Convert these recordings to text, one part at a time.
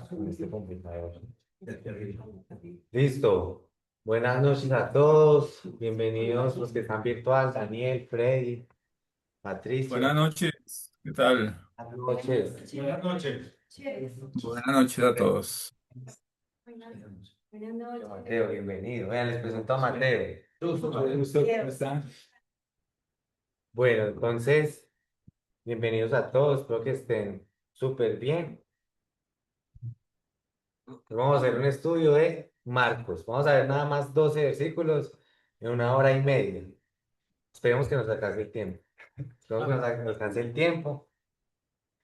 con este computador. Listo. Buenas noches a todos. Bienvenidos los que están virtual, Daniel, Freddy, Patricia. Buenas noches, ¿qué tal? Buenas noches. Buenas noches. Buenas noches a todos. Buenas noches. Mateo, bienvenido. Vean, les presento a Mateo. ¿Cómo están? Bueno, entonces, bienvenidos a todos. Espero que estén súper bien. Vamos a hacer un estudio de Marcos. Vamos a ver nada más 12 versículos en una hora y media. Esperemos que nos alcance el tiempo. Esperemos que nos alcance el tiempo.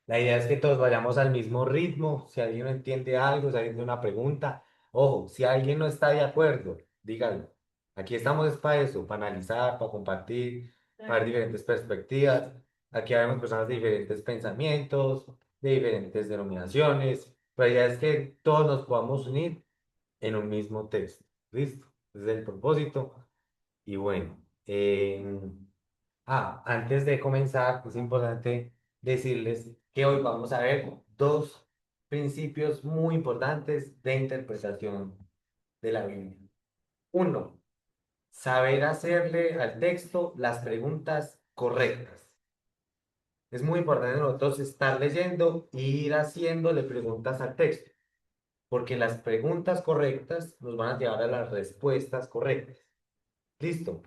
La idea es que todos vayamos al mismo ritmo. Si alguien no entiende algo, si alguien tiene una pregunta, ojo, si alguien no está de acuerdo, dígalo. Aquí estamos es para eso, para analizar, para compartir, para ver diferentes perspectivas. Aquí vemos personas de diferentes pensamientos, de diferentes denominaciones. Pero la idea es que todos nos podamos unir en un mismo texto. ¿Listo? Ese es el propósito. Y bueno, antes de comenzar, es importante decirles que hoy vamos a ver dos principios muy importantes de interpretación de la Biblia. Uno, saber hacerle al texto las preguntas correctas. Es muy importante nosotros estar leyendo e ir haciéndole preguntas al texto, porque las preguntas correctas nos van a llevar a las respuestas correctas. Listo.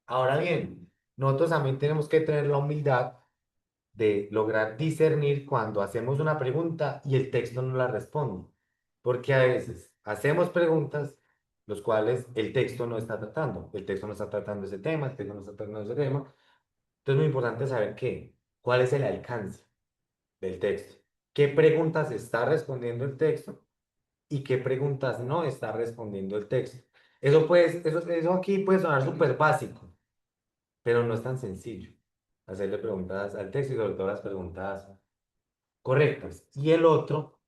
Ahora bien, nosotros también tenemos que tener la humildad de lograr discernir cuando hacemos una pregunta y el texto no la responde. Porque a veces hacemos preguntas los cuales el texto no está tratando. El texto no está tratando ese tema, el texto no está tratando ese tema. Entonces es muy importante saber cuál es el alcance del texto, qué preguntas está respondiendo el texto y qué preguntas no está respondiendo el texto. Eso aquí puede sonar súper básico, pero no es tan sencillo hacerle preguntas al texto y sobre todo las preguntas correctas. Y el otro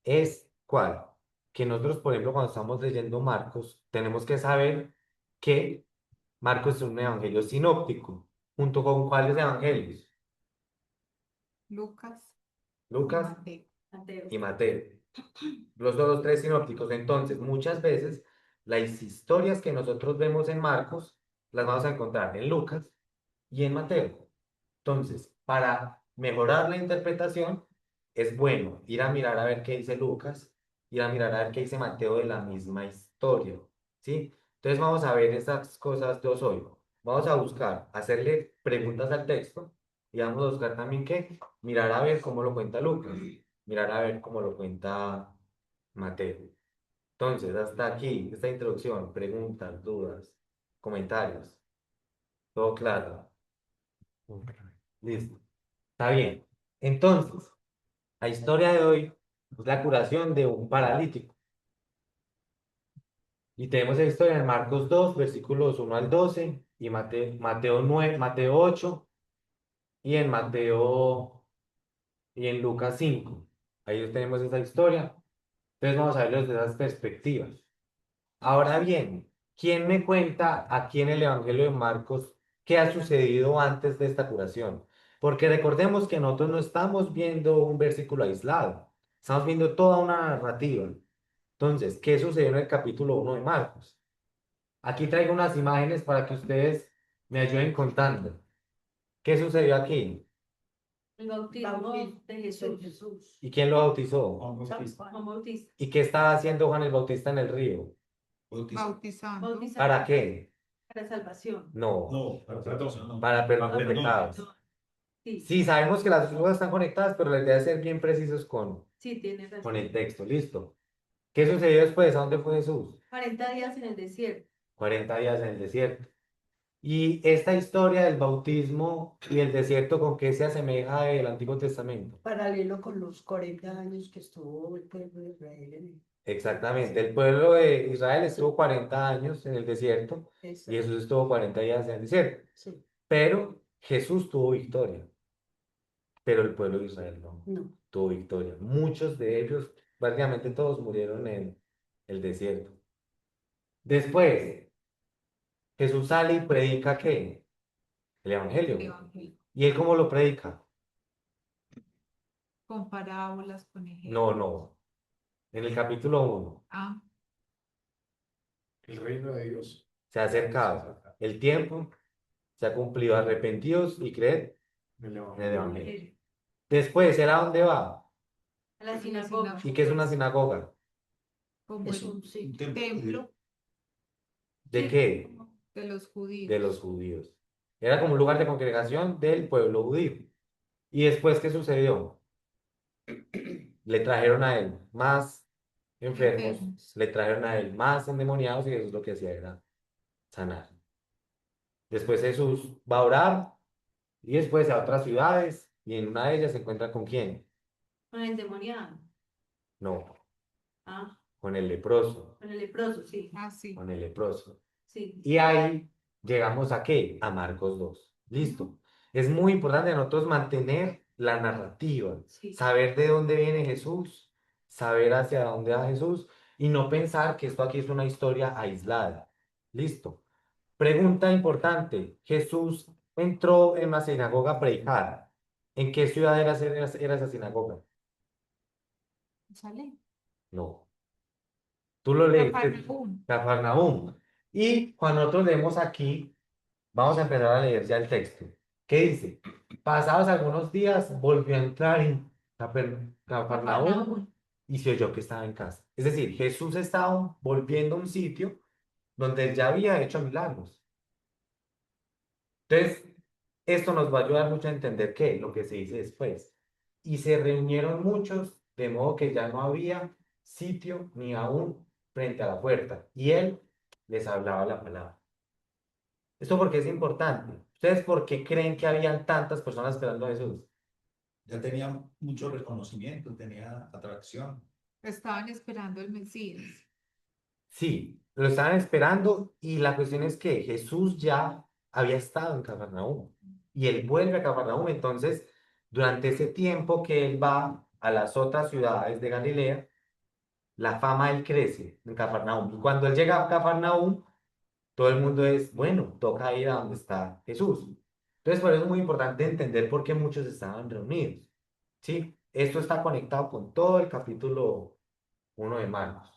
es ¿cuál? Que nosotros, por ejemplo, cuando estamos leyendo Marcos, tenemos que saber que Marcos es un evangelio sinóptico, junto con cuáles evangelios, Lucas y Lucas Mateo. Mateo. y Mateo. Los dos, los tres sinópticos. Entonces, muchas veces las historias que nosotros vemos en Marcos las vamos a encontrar en Lucas y en Mateo. Entonces, para mejorar la interpretación, es bueno ir a mirar a ver qué dice Lucas, ir a mirar a ver qué dice Mateo de la misma historia, ¿sí? Entonces vamos a ver esas cosas dos hoy. Vamos a buscar hacerle preguntas al texto y vamos a buscar también qué, mirar a ver cómo lo cuenta Lucas, mirar a ver cómo lo cuenta Mateo. Entonces, hasta aquí, esta introducción, preguntas, dudas, comentarios, todo claro. Listo. Está bien. Entonces, la historia de hoy es la curación de un paralítico. Y tenemos la historia en Marcos 2 versículos 1 al 12 y Mateo 9, Mateo 8 y en Mateo y en Lucas 5. Ahí tenemos esa historia. Entonces vamos a verlo desde esas perspectivas. Ahora bien, ¿quién me cuenta aquí en el Evangelio de Marcos qué ha sucedido antes de esta curación? Porque recordemos que nosotros no estamos viendo un versículo aislado, estamos viendo toda una narrativa. Entonces, ¿qué sucedió en el capítulo 1 de Marcos? Aquí traigo unas imágenes para que ustedes me ayuden contando. ¿Qué sucedió aquí? El bautismo de Jesús. ¿Y quién lo bautizó? Juan Bautista. ¿Y qué estaba haciendo Juan el Bautista en el río? Bautizando. Bautizando ¿Para qué? para salvación. No, No, para perdón, no. para perdonar Para perdón. pecados. Sí, Sí, sabemos que las dos cosas están conectadas, pero la idea es ser bien precisos sí, tiene con razón. el texto. Listo. ¿Qué sucedió después? ¿A dónde fue Jesús? 40 días en el desierto. 40 días en el desierto. Y esta historia del bautismo y el desierto, ¿con qué se asemeja del Antiguo Testamento? Paralelo con los 40 años que estuvo el pueblo de Israel en Exactamente. El pueblo de Israel estuvo 40 años en el desierto esa. y Jesús estuvo 40 días en el desierto. Sí, Pero Jesús tuvo victoria, pero el pueblo de Israel no no. tuvo victoria. Muchos de ellos, prácticamente todos murieron en el desierto. Después, Jesús sale y predica ¿qué? El Evangelio. Evangelio. ¿Y él cómo lo predica? Con parábolas, con No, ejemplos. no. En el capítulo 1 Ah, El reino de Dios. se ha acercado el tiempo, se ha cumplido, arrepentidos y creed El en el Evangelio. A Después, ¿él a dónde va? la sinagoga. ¿Y qué es una sinagoga? como Es el un sitio. templo ¿De Sí, qué? de los judíos. De los judíos. Era como un lugar de congregación del pueblo judío. ¿Y después qué sucedió? Le trajeron a él más enfermos, Enfermos. le trajeron a él más endemoniados y Jesús lo que hacía era sanar. Después Jesús va a orar y después a otras ciudades y en una de ellas se encuentra con quién? Con el endemoniado. No, Ah, con el leproso, con el leproso, sí. Ah, sí. con el leproso. Sí. Y ahí llegamos a qué? A Marcos 2. Listo. Es muy importante nosotros mantener la narrativa, Sí. saber de dónde viene Jesús, saber hacia dónde va Jesús y no pensar que esto aquí es una historia aislada. Listo. Pregunta importante. Jesús entró en una sinagoga a predicar. ¿En qué ciudad era esa sinagoga? Sale. No. Tú lo leíste. Cafarnaúm. Cafarnaúm. Y cuando nosotros leemos aquí, vamos a empezar a leer ya el texto. ¿Qué dice? Pasados algunos días volvió a entrar en Cafarnaúm Cafarnaúm. y se oyó que estaba en casa. Es decir, Jesús estaba volviendo a un sitio donde él ya había hecho milagros. Entonces, esto nos va a ayudar mucho a entender qué, lo que se dice después. Y se reunieron muchos, de modo que ya no había sitio ni aún frente a la puerta. Y él les hablaba la palabra. ¿Esto por qué es importante? ¿Ustedes por qué creen que habían tantas personas esperando a Jesús? Ya tenía mucho reconocimiento, tenía atracción. Estaban esperando el Mesías. Sí, lo estaban esperando y la cuestión es que Jesús ya había estado en Cafarnaúm y él vuelve a Cafarnaúm. Entonces, durante ese tiempo que él va a las otras ciudades de Galilea, la fama de él crece en Cafarnaúm. Y cuando él llega a Cafarnaúm, todo el mundo es, bueno, toca ir a donde está Jesús. Entonces, por eso es muy importante entender por qué muchos estaban reunidos. ¿Sí? Esto está conectado con todo el capítulo 1 de Marcos.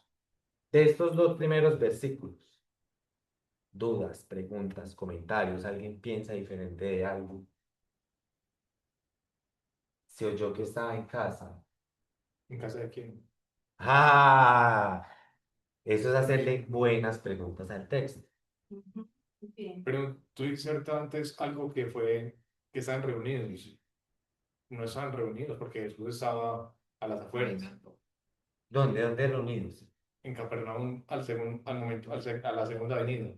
De estos dos primeros versículos, dudas, preguntas, comentarios, alguien piensa diferente de algo. Se oyó que estaba en casa. ¿En casa de quién? ¡Ah! Eso es hacerle buenas preguntas al texto. Ujú. Bien. Pero tú dijiste ahorita antes algo que fue que estaban reunidos. No estaban reunidos porque Jesús estaba a las afueras. ¿Dónde? ¿Dónde reunidos? En Capernaum al momento, a la segunda venida.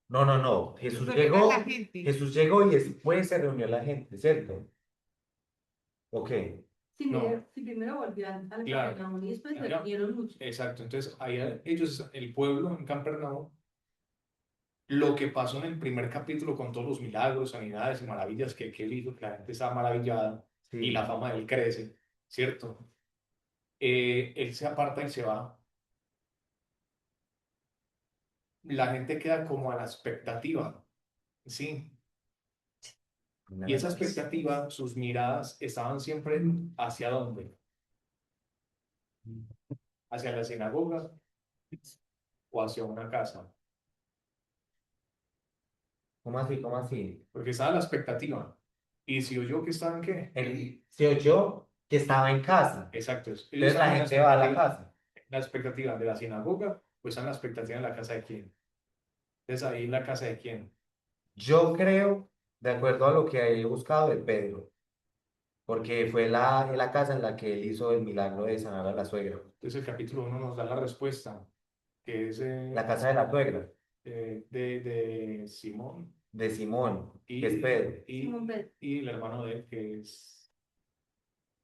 No, no, no. Jesús Pero era la llegó, gente. Jesús llegó y después se reunió la gente, ¿cierto? Ok. Sí, No. mire, sí, primero volvió al Claro. Capernaum y después se Allá. reunieron muchos. Exacto. Entonces, ahí ellos, el pueblo en Capernaum, lo que pasó en el primer capítulo con todos los milagros, sanidades y maravillas que él hizo, que la gente estaba maravillada Sí. y la fama de él crece, ¿cierto? Él se aparta y se va. La gente queda como a la expectativa, ¿sí? Y esa expectativa, sus miradas estaban siempre hacia dónde? Hacia la sinagoga o hacia una casa. ¿Cómo así? ¿Cómo así? Porque estaba la expectativa. Y si oyó que estaban qué? Él se oyó que estaba en casa. Exacto. Ellos Entonces la estaban en gente va a la expectativa. casa. La expectativa de la sinagoga, pues están la expectativa en la casa de quién. Entonces ahí la casa de quién. Yo creo, de acuerdo a lo que he buscado de Pedro, porque fue la casa en la que él hizo el milagro de sanar a la suegra. Entonces el capítulo 1 nos da la respuesta, que es La casa de la suegra, de Simón de Simón, y, que es Pedro. Simón Pedro. y el hermano de él, que es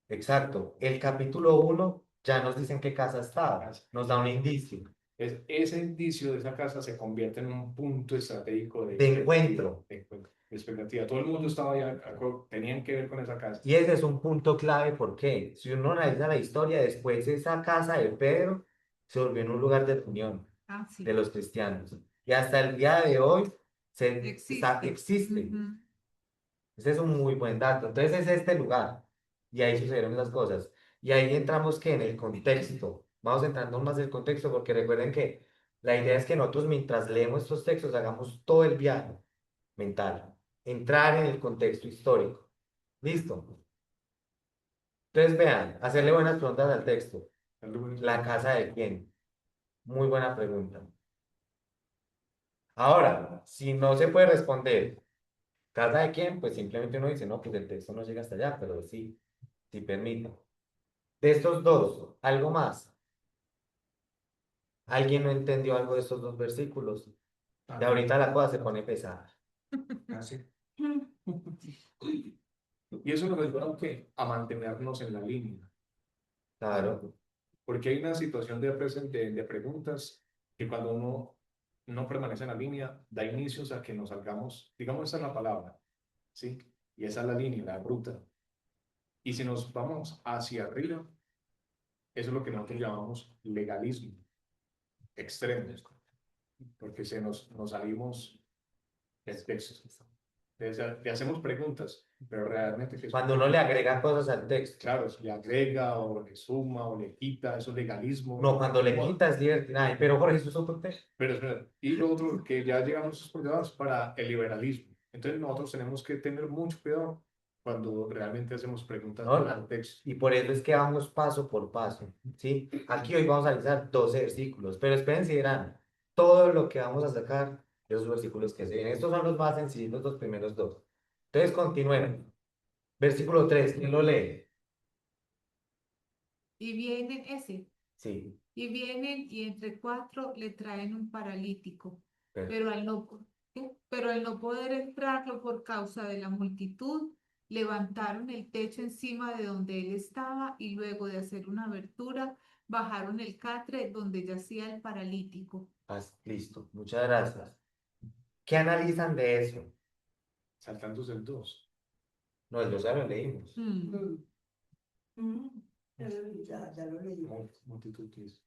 Exacto. El capítulo 1 ya nos dicen qué casa estaba, nos da un indicio ese indicio de esa casa se convierte en un punto estratégico de expectativa, encuentro. de expectativa. Todo el mundo estaba ya, tenían que ver con esa casa. Y ese es un punto clave porque si uno analiza la historia, después esa casa de Pedro se volvió en un lugar de reunión Ah, sí. de los cristianos. Y hasta el día de hoy existe. Ujú. Ese es un muy buen dato. Entonces es este lugar. Y ahí sucedieron esas cosas. Y ahí entramos que en el contexto Vamos entrando más en el contexto porque recuerden que la idea es que nosotros mientras leemos estos textos hagamos todo el viaje mental, entrar en el contexto histórico. ¿Listo? Entonces vean, hacerle buenas preguntas al texto. ¿La casa de quién? Muy buena pregunta. Ahora, si no se puede responder, ¿casa de quién? Pues simplemente uno dice, no, pues el texto no llega hasta allá, pero sí, sí permite. De estos dos, ¿algo más? ¿Alguien no entendió algo de estos dos versículos? De ahorita la cosa se pone pesada. Así. Y eso nos ayuda a, ¿qué? A mantenernos en la línea. Claro, Porque hay una situación de preguntas que cuando uno no permanece en la línea, da inicios a que nos salgamos, digamos, esa es la palabra, ¿sí? Y esa es la línea, la ruta. Y si nos vamos hacia arriba, eso es lo que nosotros llamamos legalismo extremo, porque nos salimos del texto. Le hacemos preguntas, pero realmente que cuando uno le agrega cosas al texto. claro, le agrega o le suma o le quita, eso es legalismo. No, cuando le quitas libertinaje, pero Jorge, eso es otro texto. Pero espera, y lo otro que ya llegamos a esos problemas para el liberalismo. Entonces nosotros tenemos que tener mucho cuidado cuando realmente hacemos preguntas No, al texto. y por eso es que vamos paso por paso, ¿sí? Aquí hoy vamos a analizar 12 versículos, pero espérense y verán todo lo que vamos a sacar de esos versículos que se vienen. Estos son los más sencillos, los primeros dos. Entonces, continuemos. Versículo 3, ¿quién lo lee? Y vienen ese. Sí, Y vienen y entre cuatro le traen un paralítico, pero, pero al no poder entrarlo por causa de la multitud, levantaron el techo encima de donde él estaba y luego de hacer una abertura, bajaron el catre donde yacía el paralítico. listo, muchas gracias. ¿Qué analizan de eso? Saltándose el 2. No, el 2 ya lo leímos. Mm. Ya lo leí. Multitud que es.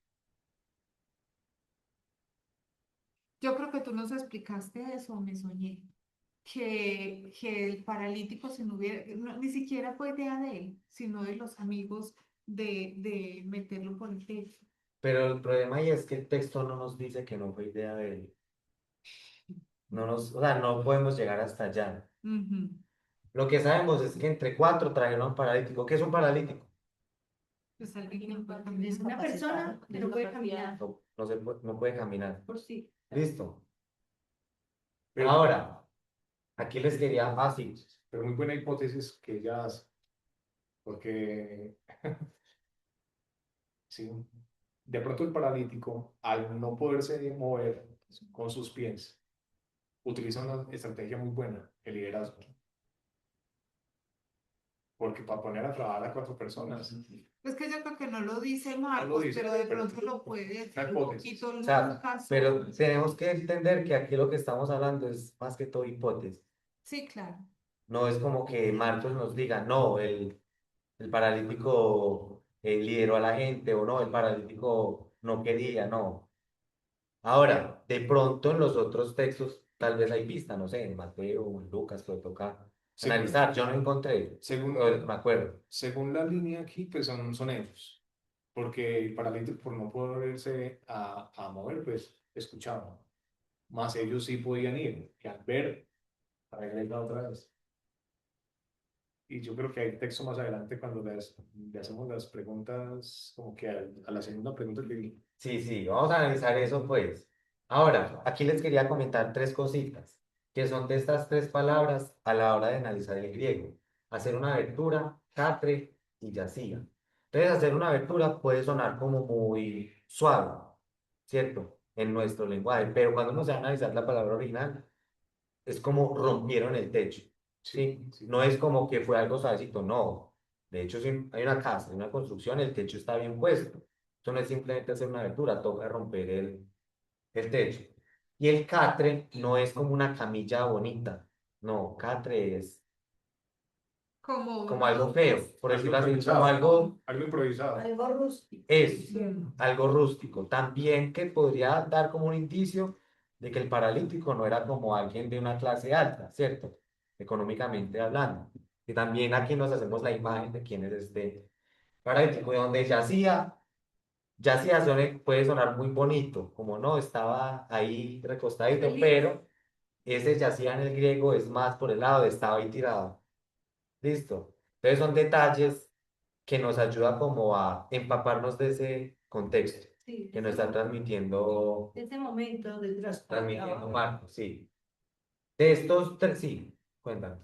Yo creo que tú nos explicaste eso, me soñé. Que el paralítico si no hubiera, ni siquiera fue idea de él, sino de los amigos de meterlo por el techo. Pero el problema ahí es que el texto no nos dice que no fue idea de él. No nos, o sea, no podemos llegar hasta allá. Ujú. Lo que sabemos es que entre cuatro trajeron a un paralítico. ¿Qué es un paralítico? Pues alguien que no puede Es caminar. Una persona que no puede caminar No, no puede caminar. por sí. Listo. Pero, Ahora, aquí les quería fácil. pero muy buena hipótesis que ella hace. Porque, sí, de pronto el paralítico, al no poderse mover con sus pies, utiliza una estrategia muy buena, el liderazgo. Porque para poner a trabajar a 4 personas, Pues que yo creo que no lo dice lo Marcos, dice, pero de pero pronto lo puede una decir un hipótesis. poquito O sea, Lucas. pero tenemos que entender que aquí lo que estamos hablando es más que todo hipótesis. Sí, claro. No es como que Marcos nos diga, no, el paralítico lideró a la gente o no, el paralítico no quería, no. Ahora, de pronto en los otros textos tal vez hay pista, no sé, en Mateo, en Lucas, puede tocar Según, analizar. Yo no encontré, según, pero me acuerdo. según la línea aquí, pues son ellos. Porque el paralítico, por no poderse a mover, pues escuchaba. Más ellos sí podían ir, y al ver, regresa otra vez. Y yo creo que hay texto más adelante cuando le hacemos las preguntas, como que a la segunda pregunta que Sí, sí, vamos a analizar eso pues. Ahora, aquí les quería comentar tres cositas, que son de estas tres palabras a la hora de analizar el griego. Hacer una abertura, catre y yacía. Entonces, hacer una abertura puede sonar como muy suave, ¿cierto? En nuestro lenguaje, pero cuando uno se va a analizar la palabra original, es como rompieron el techo, ¿sí? sí. No es como que fue algo suavecito, no. De hecho, si hay una casa, hay una construcción, el techo está bien puesto. Esto no es simplemente hacer una abertura, toca romper el techo. Y el catre no es como una camilla bonita, no, catre es como algo feo, por Algo decirlo así, improvisado. como algo Algo improvisado. Algo rústico. es algo rústico. También que podría dar como un indicio de que el paralítico no era como alguien de una clase alta, ¿cierto? Económicamente hablando. Y también aquí nos hacemos la imagen de quién es este paralítico, de donde yacía, Ya si puede sonar muy bonito, como no, estaba ahí recostadito, Feliz. pero ese yacía en el griego es más por el lado de estaba ahí tirado. Listo. Entonces son detalles que nos ayuda como a empaparnos de ese contexto Sí, que nos está transmitiendo, ese momento de transmitiendo transportado. Marcos, sí. De estos tres, sí, cuéntanos.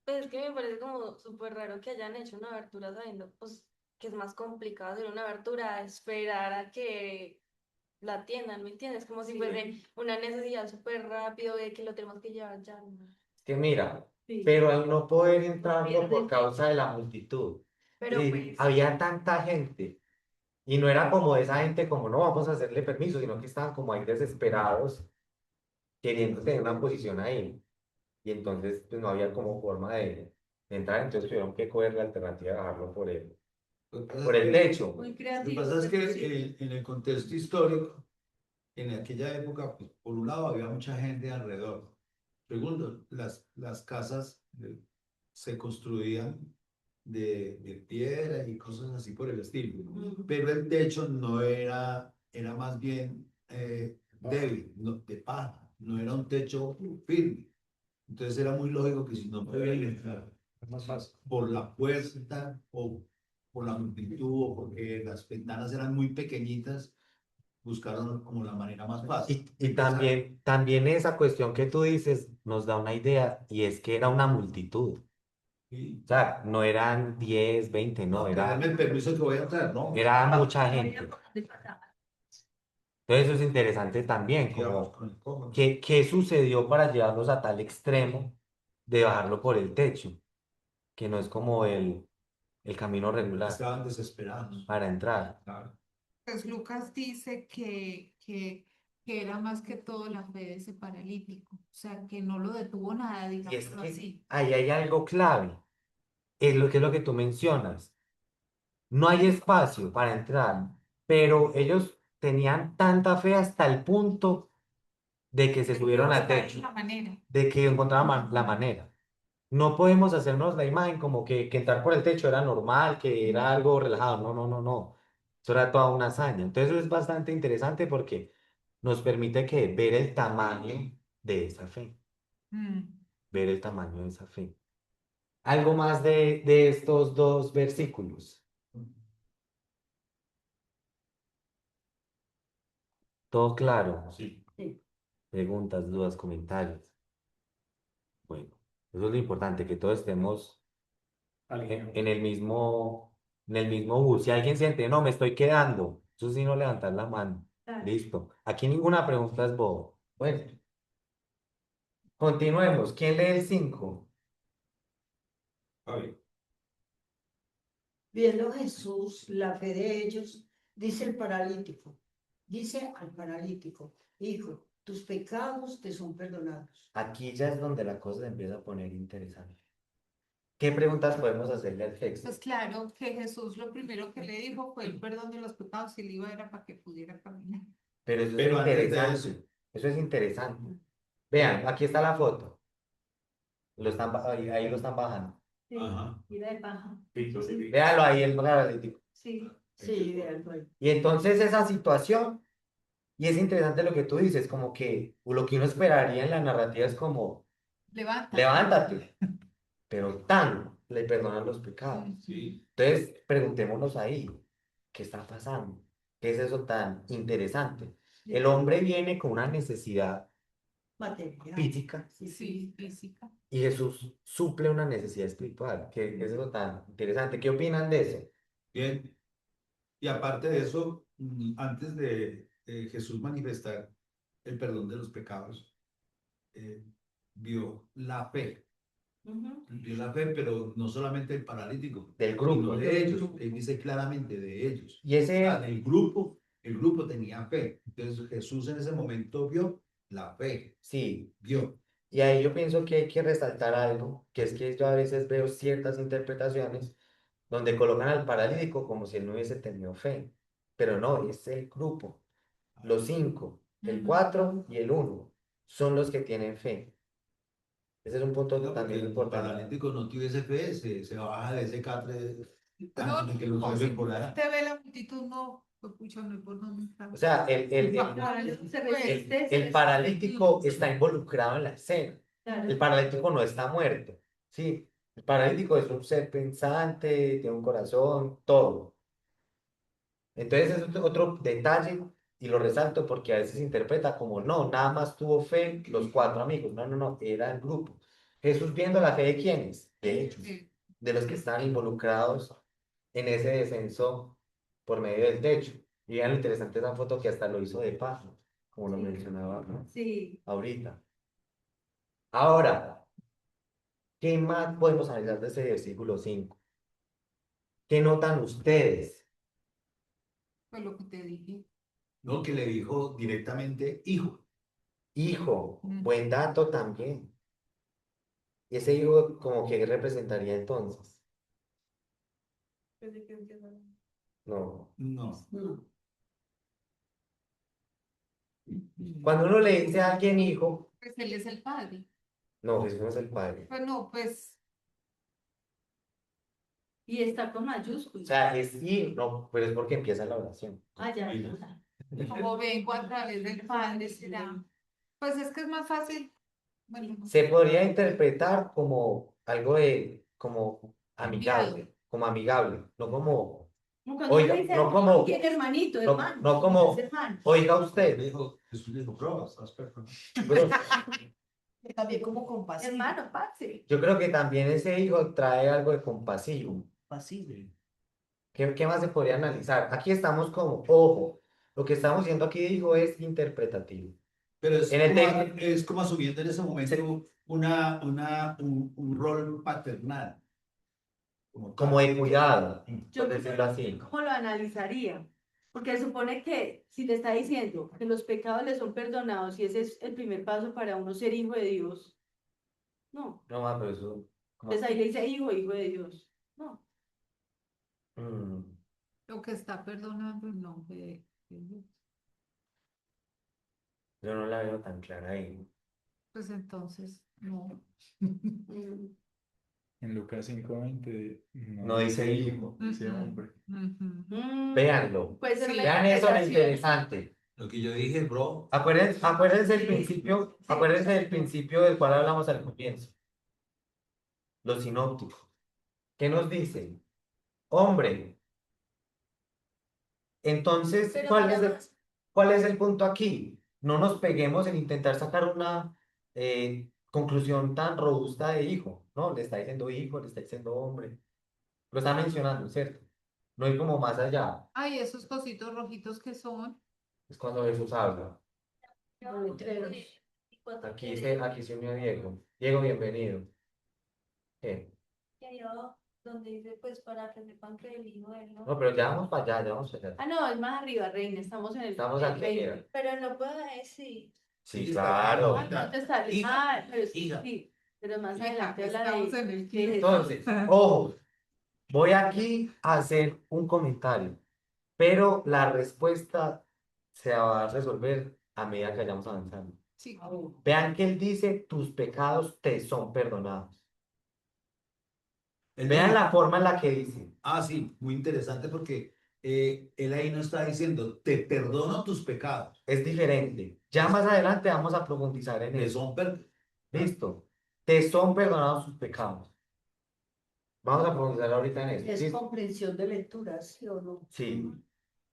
Pues es que me parece como súper raro que hayan hecho una abertura sabiendo pues que es más complicado hacer una abertura, a esperar a que la atiendan, ¿me entiendes? Como si fuese una necesidad súper rápido de que lo tenemos que llevar ya. ¿No? Es que mira, Sí. pero al no poder entrarlo Pierde por el causa de la multitud, Pero y pues, había tanta gente, y no era como esa gente como no vamos a hacerle permiso, sino que estaban como ahí desesperados, queriendo tener una posición ahí. Y entonces pues no había como forma de entrar, entonces tuvieron que coger la alternativa de bajarlo Lo que pasa por es el que, techo. muy lo que creativo. pasa es pero que sí. en el contexto histórico, en aquella época, pues, por un lado había mucha gente alrededor. Segundo, las casas se construían de piedra y cosas así por el estilo. Pero el techo no era, era más bien débil, de paja, no era un techo firme. Entonces era muy lógico que si no podían entrar Es más fácil. por la puerta o por la multitud o porque las ventanas eran muy pequeñitas, buscaron como la manera más fácil. Y también esa cuestión que tú dices nos da una idea, y es que era una multitud. Y, O sea, no eran 10 20 no, no, que denme el permiso que voy a entrar, ¿no? era mucha No gente. había por dónde pasar. Entonces eso es interesante también, Y vamos como con el cómodo. qué sucedió para llevarlos a tal extremo de bajarlo por el techo, que no es como el camino regular Estaban desesperados. para entrar. Claro. Pues Lucas dice que era más que todo la fe de ese paralítico, o sea, que no lo detuvo nada, Y es digámoslo que así. ahí hay algo clave, es lo que tú mencionas. No hay espacio para entrar, pero ellos tenían tanta fe hasta el punto de que se subieron al Buscaron techo, la manera. de que encontraban la manera. No podemos hacernos la imagen como que entrar por el techo era normal, que era algo relajado. No, no, no, no. Eso era toda una hazaña. Entonces eso es bastante interesante porque nos permite que ver el tamaño de esa fe, Mm. ver el tamaño de esa fe. Algo más de estos dos versículos. Todo claro. Sí. Sí. Preguntas, dudas, comentarios. Bueno, eso es lo importante, que todos estemos Alineado. en el mismo bus. Si alguien siente, no, me estoy quedando, eso sí no levantar la mano. Claro. Listo. Aquí ninguna pregunta es bobo. Bueno, continuemos. ¿Quién lee el 5? Javi. Viendo Jesús la fe de ellos, dice al paralítico, hijo, tus pecados te son perdonados. Aquí ya es donde la cosa se empieza a poner interesante. ¿Qué preguntas podemos hacerle al texto? Pues claro que Jesús lo primero que le dijo fue el perdón de los pecados y le iba era para que pudiera caminar. Pero eso es Pero antes de interesante. eso, Eso es interesante. Vean, aquí está la foto. Ahí lo están bajando. Sí, ajá, vida de paja. Véanlo ahí, el paralítico. Sí. Sí, de algo ahí. Y entonces esa situación, y es interesante lo que tú dices, como que lo que uno esperaría en la narrativa es como, Levanta. levántate, pero tan, le perdonan los pecados. sí. Entonces, preguntémonos ahí, ¿qué está pasando? ¿Qué es eso tan interesante? El hombre viene con una necesidad Material. física Sí, física. y Jesús suple una necesidad espiritual. ¿Qué es eso tan interesante? ¿Qué opinan de eso? Bien. Y aparte de eso, antes de Jesús manifestar el perdón de los pecados, eh, vio la fe. Ujú. Vio la fe, pero no solamente el paralítico, Del grupo. sino de ellos. Él dice claramente de ellos. Y O sea, ese, el grupo tenía fe. Entonces Jesús en ese momento vio la fe, sí, vio. y ahí yo pienso que hay que resaltar algo, que es que yo a veces veo ciertas interpretaciones donde colocan al paralítico como si él no hubiese tenido fe, pero no, es el grupo, los cinco, el Ujú. 4 y el 1, son los que tienen fe. Ese es un punto No, porque también el importante. paralítico no tuviese fe, se baja de ese catre No, antes de que lo no, lleven si por allá. usted ve la multitud, no, Pues, pucha, no hay por dónde entrar. O sea, Se resiste, se el paralítico está involucrado en la escena. El paralítico no está muerto, ¿sí? El paralítico es un ser pensante, tiene un corazón, todo. Entonces es otro detalle y lo resalto porque a veces se interpreta como no, nada más tuvo fe los cuatro amigos. No, no, no, era el grupo. Jesús viendo la fe de quiénes, de ellos, Sí. de los que están involucrados en ese descenso por medio del techo. Y vean lo interesante esa foto que hasta lo hizo de paso, como lo mencionaba, ¿no? Sí. Ahorita. Ahora, ¿qué más podemos analizar de ese versículo 5? ¿Qué notan ustedes? Fue lo que te dije. No, que le dijo directamente hijo. Hijo, Mm. buen dato también. Ese hijo como que representaría entonces. No. No. No. Cuando uno le dice a alguien hijo, Pues él es el padre. no, Jesús no es el padre. Pues no, pues Y está con O mayúsculas. sea, es hijo, no, pero es porque empieza la oración. Ah, ya. como vengo a través del padre será. Pues es que es más fácil. Bueno, no. Se podría interpretar como algo de, como amigable, no como, Como cuando oiga, uno dice, no como, ¿quién hermanito, no, hermano? no como, Es hermano. oiga usted, Jesús le dijo, bro, estás perfecto. pero También como compasivo. Hermano, parce. yo creo que también ese hijo trae algo de compasivo. Compasivo. ¿Qué más se podría analizar? Aquí estamos como, ojo, lo que estamos diciendo aquí, hijo, es interpretativo. Pero es En el como, texto, es como asumiendo en ese momento un rol paternal. como de cuidado, Yo por decirlo así. ¿cómo lo analizaría? Porque supone que si le está diciendo que los pecados le son perdonados y ese es el primer paso para uno ser hijo de Dios, no. No, pero eso, como- Entonces ahí le dice hijo de Dios. No. mm, Lo que está perdonando el nombre de Dios. yo no la veo tan clara ahí. Pues entonces, no. Mm. En Lucas 5:20 No dice hijo. dice Ujú, hombre. ujú. Véanlo. Puede ser Sí. una Vean eso lo interpretación. interesante. Lo que yo dije, bro, Acuérdense del Sí, principio, sí, acuérdense del exacto. principio del cual hablamos al comienzo. Los sinópticos. ¿Qué nos dicen? Hombre. Entonces, Pero ¿cuál es el punto aquí? No nos peguemos en intentar sacar una conclusión tan robusta de hijo, ¿no? Le está diciendo hijo, le está diciendo hombre. Lo está mencionando, ¿cierto? No hay como más allá. Ay, esos cositos rojitos que son. Es cuando Jesús habla. Los letreros. Aquí se unió Diego. Diego, bienvenido. ¿Qué? donde dice pues para que sepan que el hijo de él no. No, pero ya vamos para allá, ya vamos para allá. Ah, no, es más arriba, reina. Estamos en el Estamos el aquí. 20. Pero no puedo decir. Sí, Sí, claro. Ah, no te sale. Hija, Ah, pero hija. sí. Pero más Hija, adelante habla estamos de en el de Jesús. Entonces, ojo, voy aquí a hacer un comentario, pero la respuesta se va a resolver a medida que vayamos avanzando. Sí. Vean que él dice, tus pecados te son perdonados. él Vean dijo, la forma en la que dice. sí, muy interesante porque él ahí no está diciendo, te perdono tus pecados, Es diferente. Ya más adelante vamos a profundizar en que eso. son Listo. Te son perdonados tus pecados. Vamos a profundizar ahorita en eso. Es ¿Listo? comprensión de lectura, ¿sí o no? Sí.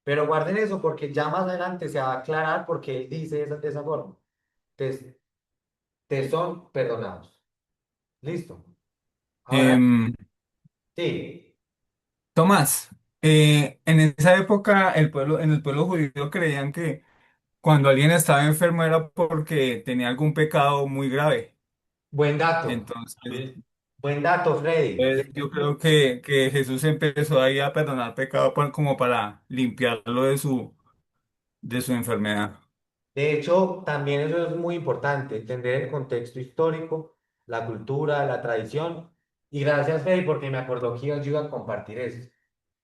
Pero guarden eso porque ya más adelante se va a aclarar porque él dice de esa forma. Te, te son perdonados. Listo. Ahora Em, sí. Tomás, en esa época en el pueblo judío creían que cuando alguien estaba enfermo era porque tenía algún pecado muy grave. Buen dato. Entonces, Buen dato, Freddy. yo creo que Jesús empezó ahí a perdonar pecado como para limpiarlo de su enfermedad. De hecho, también eso es muy importante, entender el contexto histórico, la cultura, la tradición. Y gracias, Freddy, porque me acordó que yo iba a compartir eso.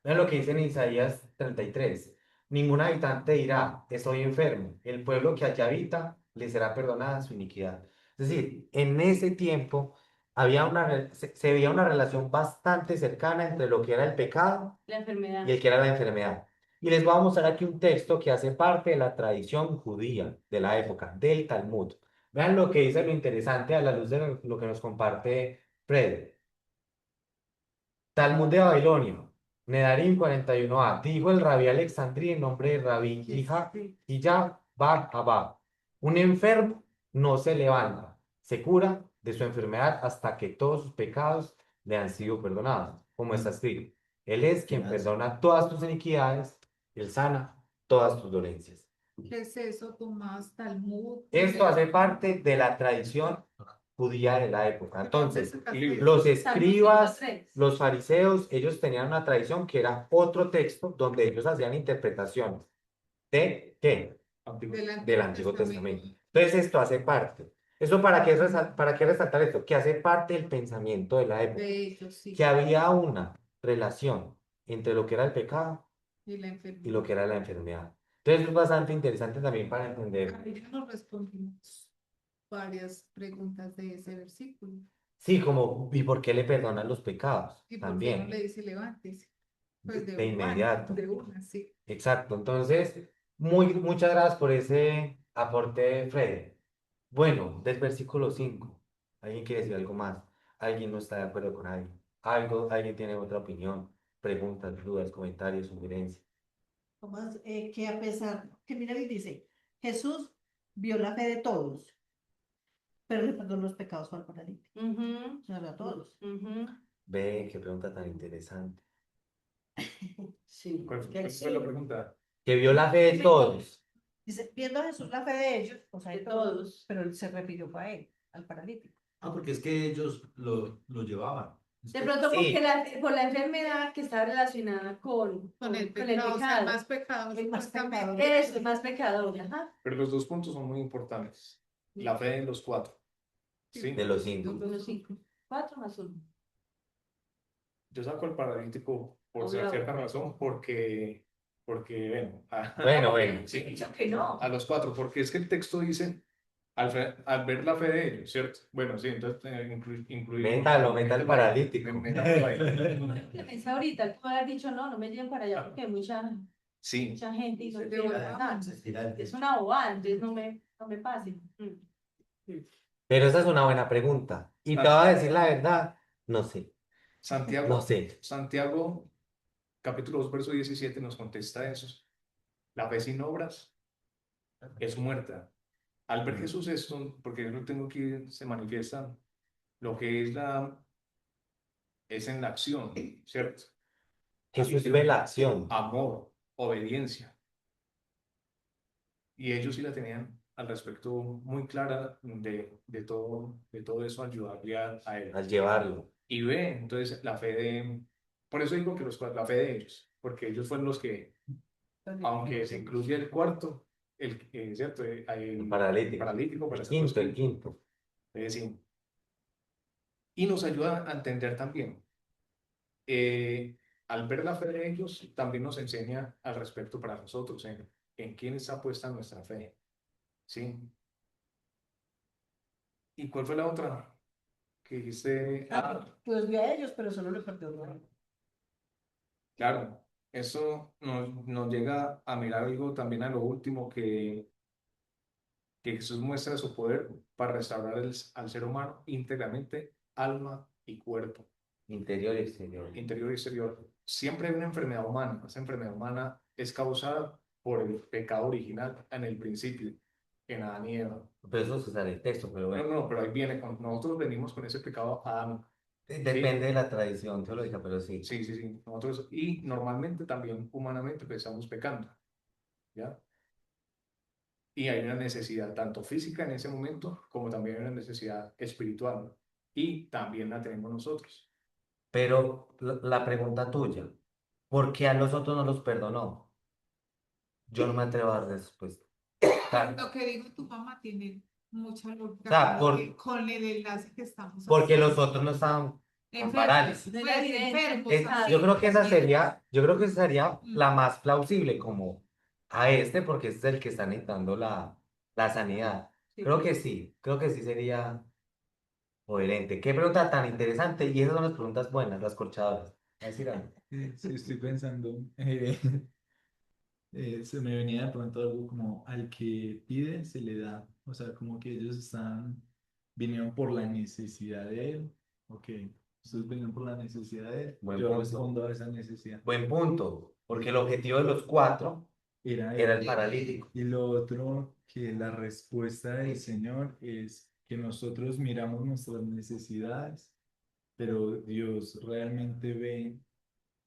Vean lo que dice en Isaías 33. Ningún habitante dirá, estoy enfermo. El pueblo que allá habita le será perdonada su iniquidad. Es decir, en ese tiempo se veía una relación bastante cercana entre lo que era el pecado la enfermedad. y el que era la enfermedad. Y les voy a mostrar aquí un texto que hace parte de la tradición judía de la época, del Talmud. Vean lo que dice lo interesante a la luz de lo que nos comparte Fred. Talmud de Babilonia, Nedarim 41a. Dijo el rabí Alexandrí en nombre de rabí Hija Bar Abba. Un enfermo no se levanta, se cura de su enfermedad hasta que todos sus pecados le han sido perdonados, como está escrito. Él es quien perdona todas tus iniquidades, él sana todas tus dolencias. ¿Qué es eso, Tomás? Talmud. Esto hace parte de la tradición judía de la época. Entonces, los Salmo escribas, 103. los fariseos, ellos tenían una tradición que era otro texto donde ellos hacían interpretaciones de ¿qué? Del Antiguo Testamento. Entonces, esto hace parte. ¿Eso para qué resaltar esto? Que hace parte del pensamiento de la época. De ellos, sí. Que había una relación entre lo que era el pecado Y la y enfermedad. lo que era la enfermedad. Entonces, es bastante interesante también para entender. Ahí ya nos respondimos varias preguntas de ese versículo. Sí, como, ¿y por qué le perdonan los pecados? ¿Y por qué no le También, dice levántese? Pues de una, inmediato. de una, sí. Exacto. Entonces, muchas gracias por ese aporte, Fred. Bueno, del versículo 5. ¿Alguien quiere decir algo más? ¿Alguien no está de acuerdo con alguien? ¿Alguien tiene otra opinión? Preguntas, dudas, comentarios, sugerencias. Tomás, que a pesar, que mira y dice, Jesús vio la fe de todos, pero le perdonó los pecados al paralítico. Ujú, O sea, a todos. ujú. Ve, qué pregunta tan interesante. Sí, ¿Cuál que él fue la sí. pregunta? Que vio la fe de todos. Dice, viendo a Jesús la fe de ellos, o sea, de De todos, todos. pero él se refirió a él, al paralítico. Ah, porque es que ellos lo llevaban. Es De que- pronto Sí. porque por la enfermedad que está relacionada Con el con pecado, o sea, el más pecado, El más supuestamente. pecador. Eso, es más pecador, ajá. Pero los dos puntos son muy importantes. La fe en los cuatro. ¿Sí? De los 5. Los 5. 4 más 1. Yo saco al paralítico por Obvio. cierta razón, porque, bueno, Bueno. sí, Dicho que no. a los cuatro, porque es que el texto dice, al ver la fe de ellos, ¿cierto? Bueno, sí, entonces incluimos. Meta al paralítico. Métalo ahí. Que pensé ahorita, tú haber dicho no, no me lleven para allá porque hay Sí, mucha gente y no De quiero verdad. nada. Es una bobada, entonces no me pase. Pero esa es una buena pregunta. Y te voy a decir la verdad, no sé. Santiago, No sé. Santiago, capítulo 2, verso 17, nos contesta eso. La fe sin obras es muerta. Al ver Jesús esto, porque yo lo tengo aquí, se manifiesta lo que es en la acción, ¿cierto? Jesús ve la acción. Amor, obediencia. Y ellos sí la tenían al respecto muy clara de todo eso, ayudarle a él. Al llevarlo. Y ve, entonces, por eso digo que la fe de ellos, porque ellos fueron los que, aunque se incluye el cuarto, ¿cierto? El paralítico. paralítico, para El ser los quinto, el que- quinto. sí. Y nos ayuda a entender también. Al ver la fe de ellos, también nos enseña al respecto para nosotros, en quién está puesta nuestra fe. ¿Sí? ¿Y cuál fue la otra que dijiste? Pues vio a ellos, pero solo le perdonó. Claro, eso nos llega a mirar algo también a lo último que Jesús muestra su poder para restaurar al ser humano íntegramente, alma y cuerpo, Interior y exterior. interior y exterior. Siempre hay una enfermedad humana. Esa enfermedad humana es causada por el pecado original en el principio, en Adán y Eva. Pero eso se sale el texto, pero bueno. No, pero ahí viene, nosotros venimos con ese pecado a Adán. Depende de la tradición teológica, pero sí. Sí. Nosotros, y normalmente también humanamente empezamos pecando, ¿ya? Y hay una necesidad tanto física en ese momento como también hay una necesidad espiritual. Y también la tenemos nosotros. Pero la pregunta tuya, ¿por qué a los otros no los perdonó? Yo no me atrevo a dar respuesta. Lo que dijo tu mamá tiene mucha lógica O sea, con el enlace que estamos porque haciendo. los otros no estaban con Enfermos, parálisis. pues, No era evidente. enfermos, Ah, Yo creo que esa también. sería la más plausible, como a porque este es el que está necesitando la sanidad. Creo que sí sería coherente. Qué pregunta tan interesante, y esas son las preguntas buenas, las corchadoras. A decir algo. Sí, estoy pensando. se me venía de pronto algo como al que pide se le da. O sea, como que ellos vinieron por la necesidad de él. Ok, ustedes vinieron por la necesidad de él. Buen Yo punto. respondo a esa necesidad. Buen punto, porque el objetivo de los cuatro Era era él. el paralítico. Y lo otro, que la respuesta del Señor es que nosotros miramos nuestras necesidades, pero Dios realmente ve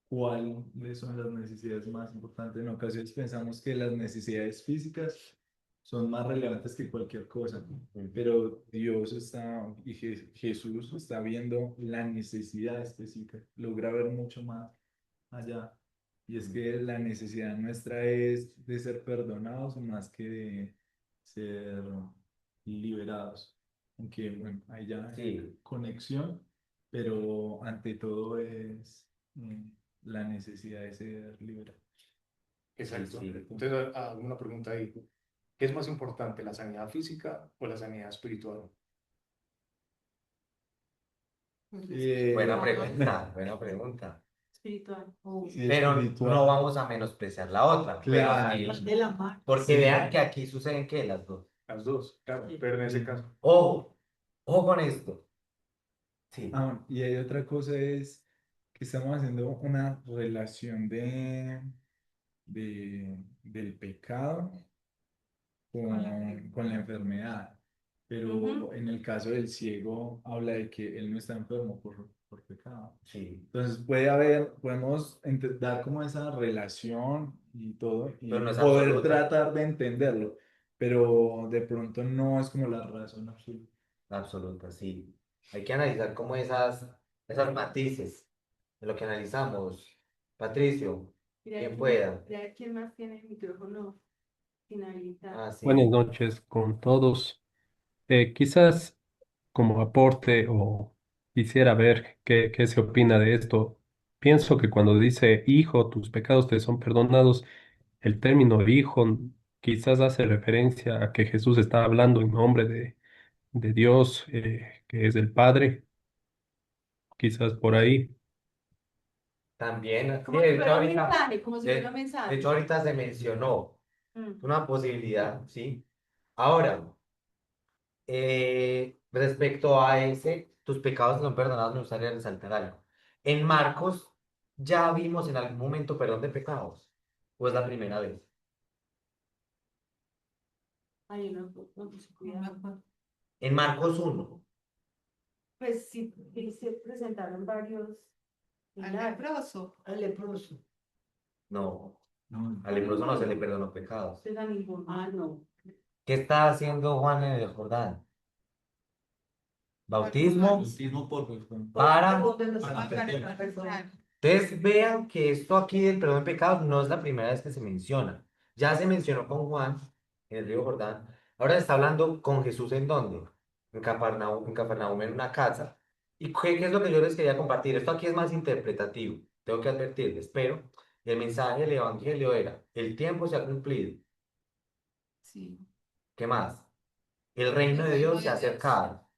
cuáles son las necesidades más importantes. En ocasiones pensamos que las necesidades físicas son más relevantes que cualquier cosa, pero Dios Jesús está viendo la necesidad específica, logra ver mucho más allá. Y es que la necesidad nuestra es de ser perdonados más que de ser liberados. Aunque bueno, hay ya Sí, conexión, pero ante todo es eh, la necesidad de ser liberado. Exacto. sí. Entonces, hago una pregunta ahí. ¿Qué es más importante, la sanidad física o la sanidad espiritual? Buena Ah, pregunta, buena pregunta. Espiritual. Sí, Pero espiritual. no vamos a menospreciar la otra. Pero Claro. sí, De la mano. porque Sí. vean que aquí suceden que las dos. Las dos, claro, pero en ese caso. Ojo, ojo con esto. Sí, Ah, y hay otra cosa es que estamos haciendo una relación del pecado con la enfermedad. Pero Ujú. en el caso del ciego, habla de que él no está enfermo por pecado. sí. Entonces podemos dar como esa relación y todo, Pero y no es poder absoluta. tratar de entenderlo, pero de pronto no es como la razón absoluta. Absoluta, sí. Hay que analizar como esas matices de lo que analizamos. Patricio, quien pueda. Mira quién más tiene el micrófono finalizado. Ah, sí. Buenas noches con todos. Quizás como aporte o quisiera ver qué se opina de esto. Pienso que cuando dice hijo, tus pecados te son perdonados, el término hijo quizás hace referencia a que Jesús está hablando en nombre de Dios, que es el Padre, quizás por ahí. También, sí, Como si fuera un mensaje, como si fuera un de mensaje. hecho ahorita se mencionó Mm. una posibilidad, ¿sí? Ahora, respecto a ese, tus pecados son perdonados, me gustaría resaltar algo. En Marcos ya vimos en algún momento perdón de pecados, pues la primera vez. Ay, no, no puse no me cuidado. acuerdo. En Marcos 1, Pues sí, sí se presentaron varios Al milagros. leproso. Al leproso. no, No, al leproso no se le perdonó pecados. Entonces, a ninguno. Ah, no. ¿Qué está haciendo Juan en el Jordán? Bautismo bautismo por para... Ah, para confesar. Entonces vean que esto aquí del perdón de pecados no es la primera vez que se menciona. Ya se mencionó con Juan en el río Jordán. Ahora se está hablando con Jesús ¿en dónde? En Cafarnaúm en una casa. ¿Y qué es lo que yo les quería compartir? Esto aquí es más interpretativo. Tengo que advertirles, pero el mensaje del Evangelio era, el tiempo se ha cumplido. Sí. ¿Qué más? El reino El de reino Dios se ha de Dios. acercado.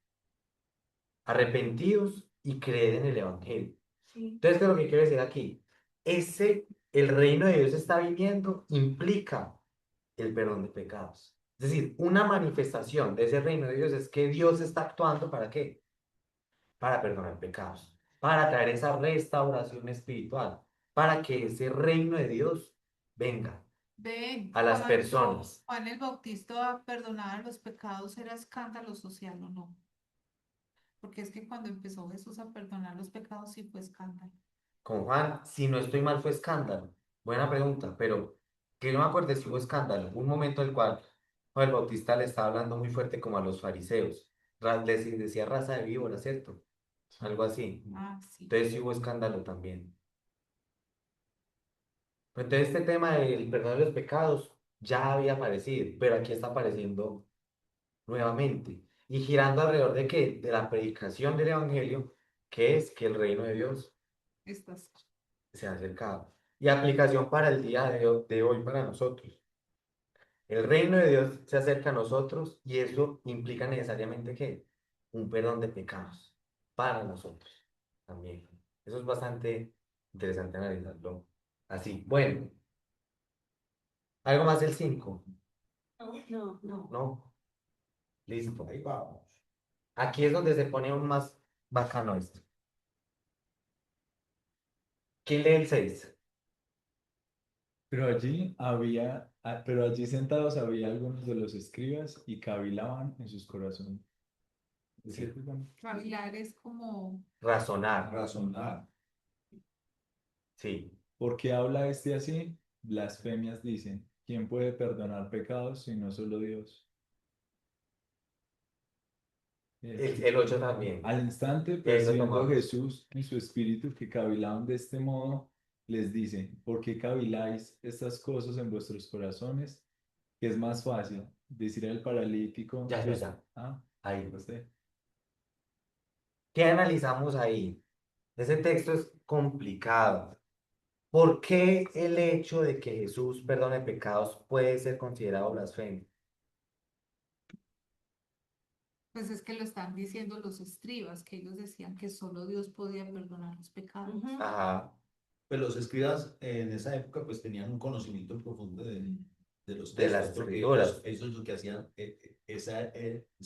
Arrepentidos y creed en el Evangelio. Sí. Entonces, ¿qué es lo que quiero decir aquí? El reino de Dios está viniendo, implica el perdón de pecados. Es decir, una manifestación de ese reino de Dios es que Dios está actuando ¿para qué? Para perdonar pecados, para traer esa restauración espiritual, para que ese reino de Dios venga Ven, a las cuando personas. Juan el Bautista perdonaba los pecados, ¿era escándalo social o no? Porque es que cuando empezó Jesús a perdonar los pecados sí fue escándalo. Con Juan, si no estoy mal, fue escándalo. Buena pregunta, pero que no me acuerdo si hubo escándalo. Un momento en el cual Juan el Bautista le estaba hablando muy fuerte como a los fariseos. Les decía raza de víbora, ¿cierto? Algo así. Ah, sí. Entonces sí hubo escándalo también. Pero entonces este tema del perdón de los pecados ya había aparecido, pero aquí está apareciendo nuevamente. Y girando alrededor de qué? De la predicación del Evangelio, que es que el reino de Dios Estas. se ha acercado. Y aplicación para el día de hoy para nosotros. El reino de Dios se acerca a nosotros y eso implica necesariamente que un perdón de pecados para nosotros también. Eso es bastante interesante analizarlo así. Bueno, ¿Algo más del 5? No. No. Listo. Ahí vamos. Aquí es donde se pone aún más bacano esto. ¿Quién lee el 6? Pero allí sentados había algunos de los escribas y cavilaban en sus corazones. ¿Es Sí. cierto, Juan? Cavilar es como, Razonar. Razonar. Sí. ¿Por qué habla este así? Blasfemias dicen. ¿Quién puede perdonar pecados si no solo Dios? El 8 también. Al instante, Ahí lo percibiendo tomamos. Jesús en su espíritu que cavilaban de este modo, les dice, ¿por qué caviláis estas cosas en vuestros corazones? Que es más fácil decir al paralítico, Ya. Ah, Ahí. usted. ¿Qué analizamos ahí? Ese texto es complicado. ¿Por qué el hecho de que Jesús perdone pecados puede ser considerado blasfemia? pues es que lo están diciendo los escribas, que ellos decían que solo Dios podía perdonar los pecados. Ujú. Ajá. Pero los escribas en esa época pues tenían un conocimiento profundo de los De las textos, porque escrituras. ellos lo que hacían, esa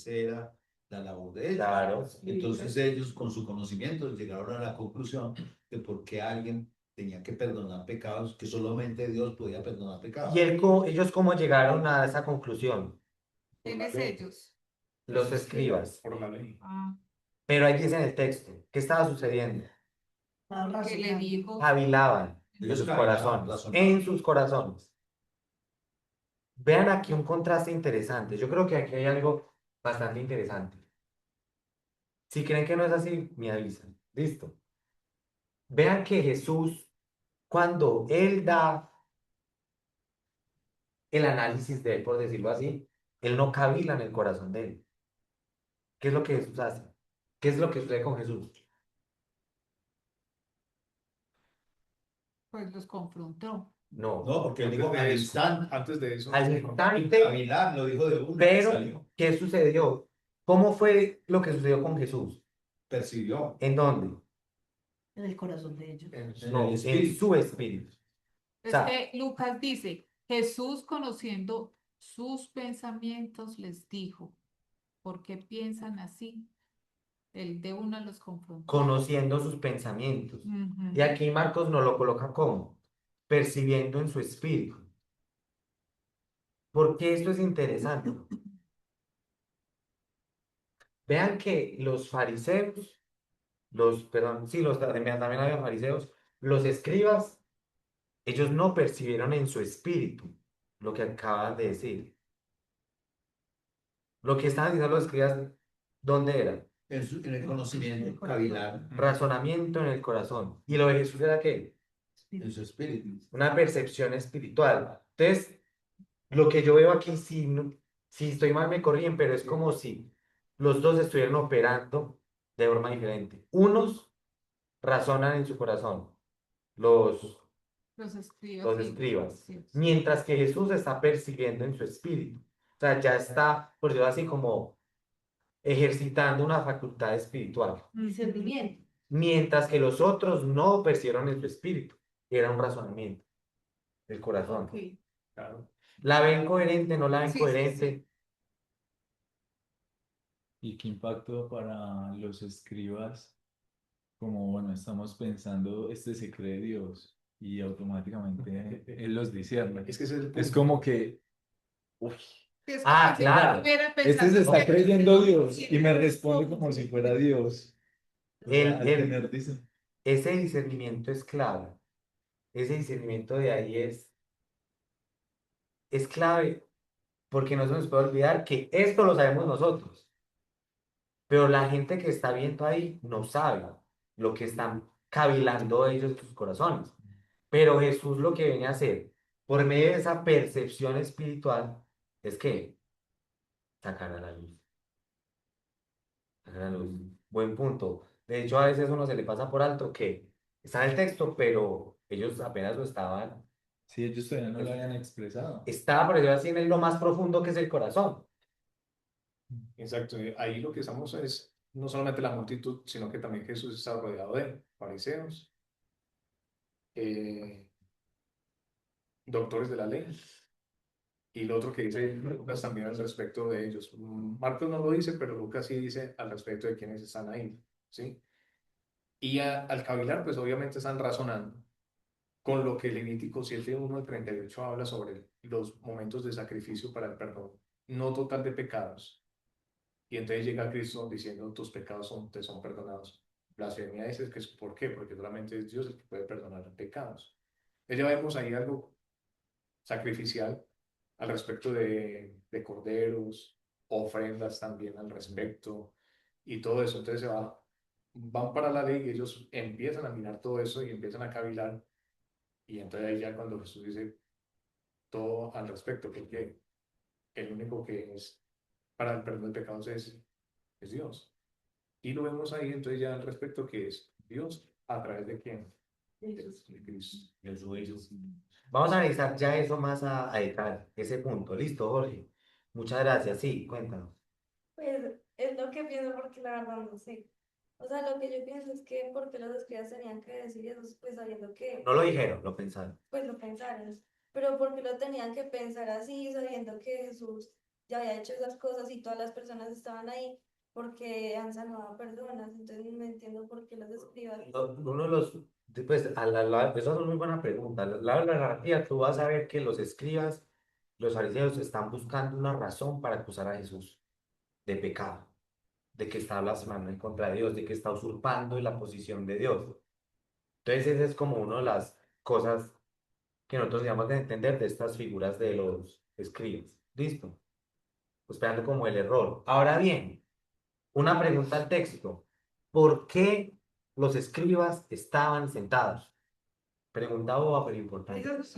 era la labor de ellos. Claro. Entonces ellos con su conocimiento llegaron a la conclusión de por qué alguien tenía que perdonar pecados, que solamente Dios podía perdonar pecados. ¿Y ellos cómo llegaron a esa conclusión? ¿Quiénes ellos? Los escribas. Por la ley. Ah, Pero ahí dice en el texto, ¿qué estaba sucediendo? Estaba que le razonando. dijo, Cavilaban en Ellos sus cavilaban, corazones. razonaban. En sus corazones. Vean aquí un contraste interesante. Yo creo que aquí hay algo bastante interesante. Si creen que no es así, me avisan. Listo. Vean que Jesús, cuando Él da el análisis de Él, por decirlo así, Él no cavila en el corazón de Él. ¿Qué es lo que Jesús hace? ¿Qué es lo que sucede con Jesús? pues los confrontó. No. No, porque él dijo Antes de eso, Al instante, cavilar, lo dijo de una, pero salió, ¿qué sucedió? ¿Cómo fue lo que sucedió con Jesús? percibió. ¿En dónde? En el corazón de ellos. En No, el en espíritu. su espíritu. O Es sea, que Lucas dice, Jesús conociendo sus pensamientos les dijo, ¿por qué piensan así? Él de una los confrontó. conociendo sus pensamientos. Ujú. Y aquí Marcos nos lo coloca como percibiendo en su espíritu. Porque esto es interesante. Vean que los fariseos, perdón, sí, también había fariseos, los escribas, ellos no percibieron en su espíritu lo que acaban de decir. Lo que estaban diciendo los escribas, ¿dónde era? En el conocimiento, cavilar, Razonamiento en el corazón. ¿Y lo de Jesús era qué? en su espíritu. Una percepción espiritual. Entonces, lo que yo veo aquí, si estoy mal me corrigen, pero es como si los dos estuvieran operando de forma diferente. Unos razonan en su corazón, los, Los escribas. los y los escribas, fariseos. mientras que Jesús está percibiendo en su espíritu. O sea, ya está, por decirlo así, como ejercitando una facultad espiritual. Discernimiento. Mientras que los otros no percibieron en su espíritu. Era un razonamiento del corazón. Ok. claro. ¿La ven coherente? ¿No la ven Sí, sí, coherente? ¿Y qué impacto para los escribas? Como, bueno, estamos pensando, este se cree Dios y automáticamente Él los discierne. Es que ese es el Es punto. como que, uy, Es Ah, como si claro. estuviera este pensando se está que- creyendo Dios y me responde como si fuera Dios. O sea, al El- tener Ese discernimiento es clave. Ese discernimiento de ahí es clave porque no se nos puede olvidar que esto lo sabemos nosotros, pero la gente que está viendo ahí no sabe lo que están cavilando ellos en sus corazones. Pero Jesús lo que viene a hacer por medio de esa percepción espiritual es que sacar a la luz. Sacar a la luz. Buen punto. De hecho, a veces uno se le pasa por alto que está en el texto, pero ellos apenas lo estaban. si ellos todavía no lo habían expresado. Estaba, por decirlo así, en lo más profundo que es el corazón. Exacto. Ahí lo que estamos es no solamente la multitud, sino que también Jesús está rodeado de fariseos, doctores de la ley, Y lo otro que dice Lucas también al respecto de ellos. Marcos no lo dice, pero Lucas sí dice al respecto de quienes están ahí, ¿sí? Y al cavilar, pues obviamente están razonando con lo que Levítico 7:1 al 38 habla sobre los momentos de sacrificio para el perdón no total de pecados. Y entonces llega Cristo diciendo, tus pecados te son perdonados. Blasfemia es que ¿por qué? Porque solamente es Dios el que puede perdonar los pecados. Entonces ya vemos ahí algo sacrificial al respecto de corderos, ofrendas también al respecto y todo eso. Entonces van para la ley y ellos empiezan a mirar todo eso y empiezan a cavilar. Y entonces ahí ya cuando Jesús dice todo al respecto, porque el único que es para el perdón de pecados es Dios. Y lo vemos ahí entonces ya al respecto que es Dios a través de quién? De Cristo. Jesús. Vamos a analizar ya eso más a detalle, ese punto. Listo, Jorge. Muchas gracias. Sí, cuéntanos. Pues es lo que pienso porque la verdad no sé. O sea, lo que yo pienso es que porque los escribas tenían que decir eso, pues sabiendo que, No lo dijeron, lo pensaron. pues lo pensaron. Pero porque lo tenían que pensar así, sabiendo que Jesús ya había hecho esas cosas y todas las personas estaban ahí, porque han sanado a personas. Entonces no entiendo por qué los escribas. Uno de los, pues, esa es una muy buena pregunta. Al lado de la narrativa, tú vas a ver que los escribas, los fariseos, están buscando una razón para acusar a Jesús de pecado, de que está blasfemando en contra de Dios, de que está usurpando la posición de Dios. Entonces, esa es como una de las cosas que nosotros debemos de entender de estas figuras de los escribas. ¿Listo? Esperando como el error. Ahora bien, una pregunta al texto. ¿Por qué los escribas estaban sentados? Pregunta boba, pero importante. Ellos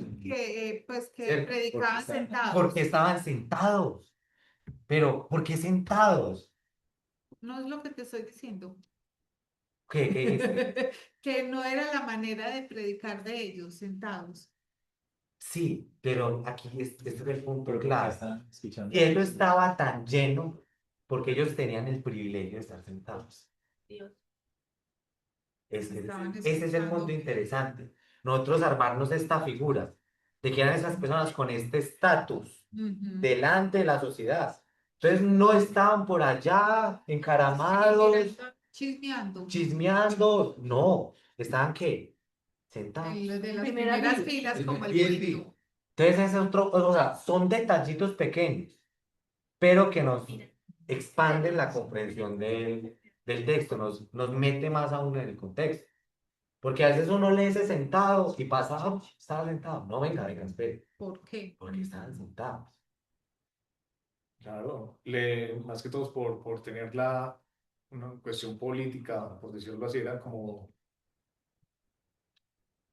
pues que ¿Cierto? predicaban sentados. Porque estaban sentados. Pero, ¿por qué sentados? No es lo que te estoy diciendo. ¿Qué dijiste? Que no era la manera de predicar de ellos, sentados. Sí, pero aquí este es el punto Pero porque clave. están escuchando. Y él estaba tan lleno porque ellos tenían el privilegio de estar sentados. Dios. Estaban Ese es el punto escuchando. interesante. Nosotros armarnos esta figura de que eran esas personas con este estatus Ujú. delante de la sociedad. Entonces no estaban por allá encaramados, Chismeando. chismeando, no, estaban ¿qué? Sentados. En las de las Primera primeras fila. filas como el VIP. cuento. Entonces ese es otro, o sea, son detallitos pequeños, pero que nos expanden la comprensión del texto, nos mete más aún en el contexto. Porque a veces uno lee ese sentado y pasa, "Ah, estaba sentado". No, venga, venga, espere. ¿Por qué? Porque estaban sentados. Claro, más que todos por tener una cuestión política, por decirlo así, era como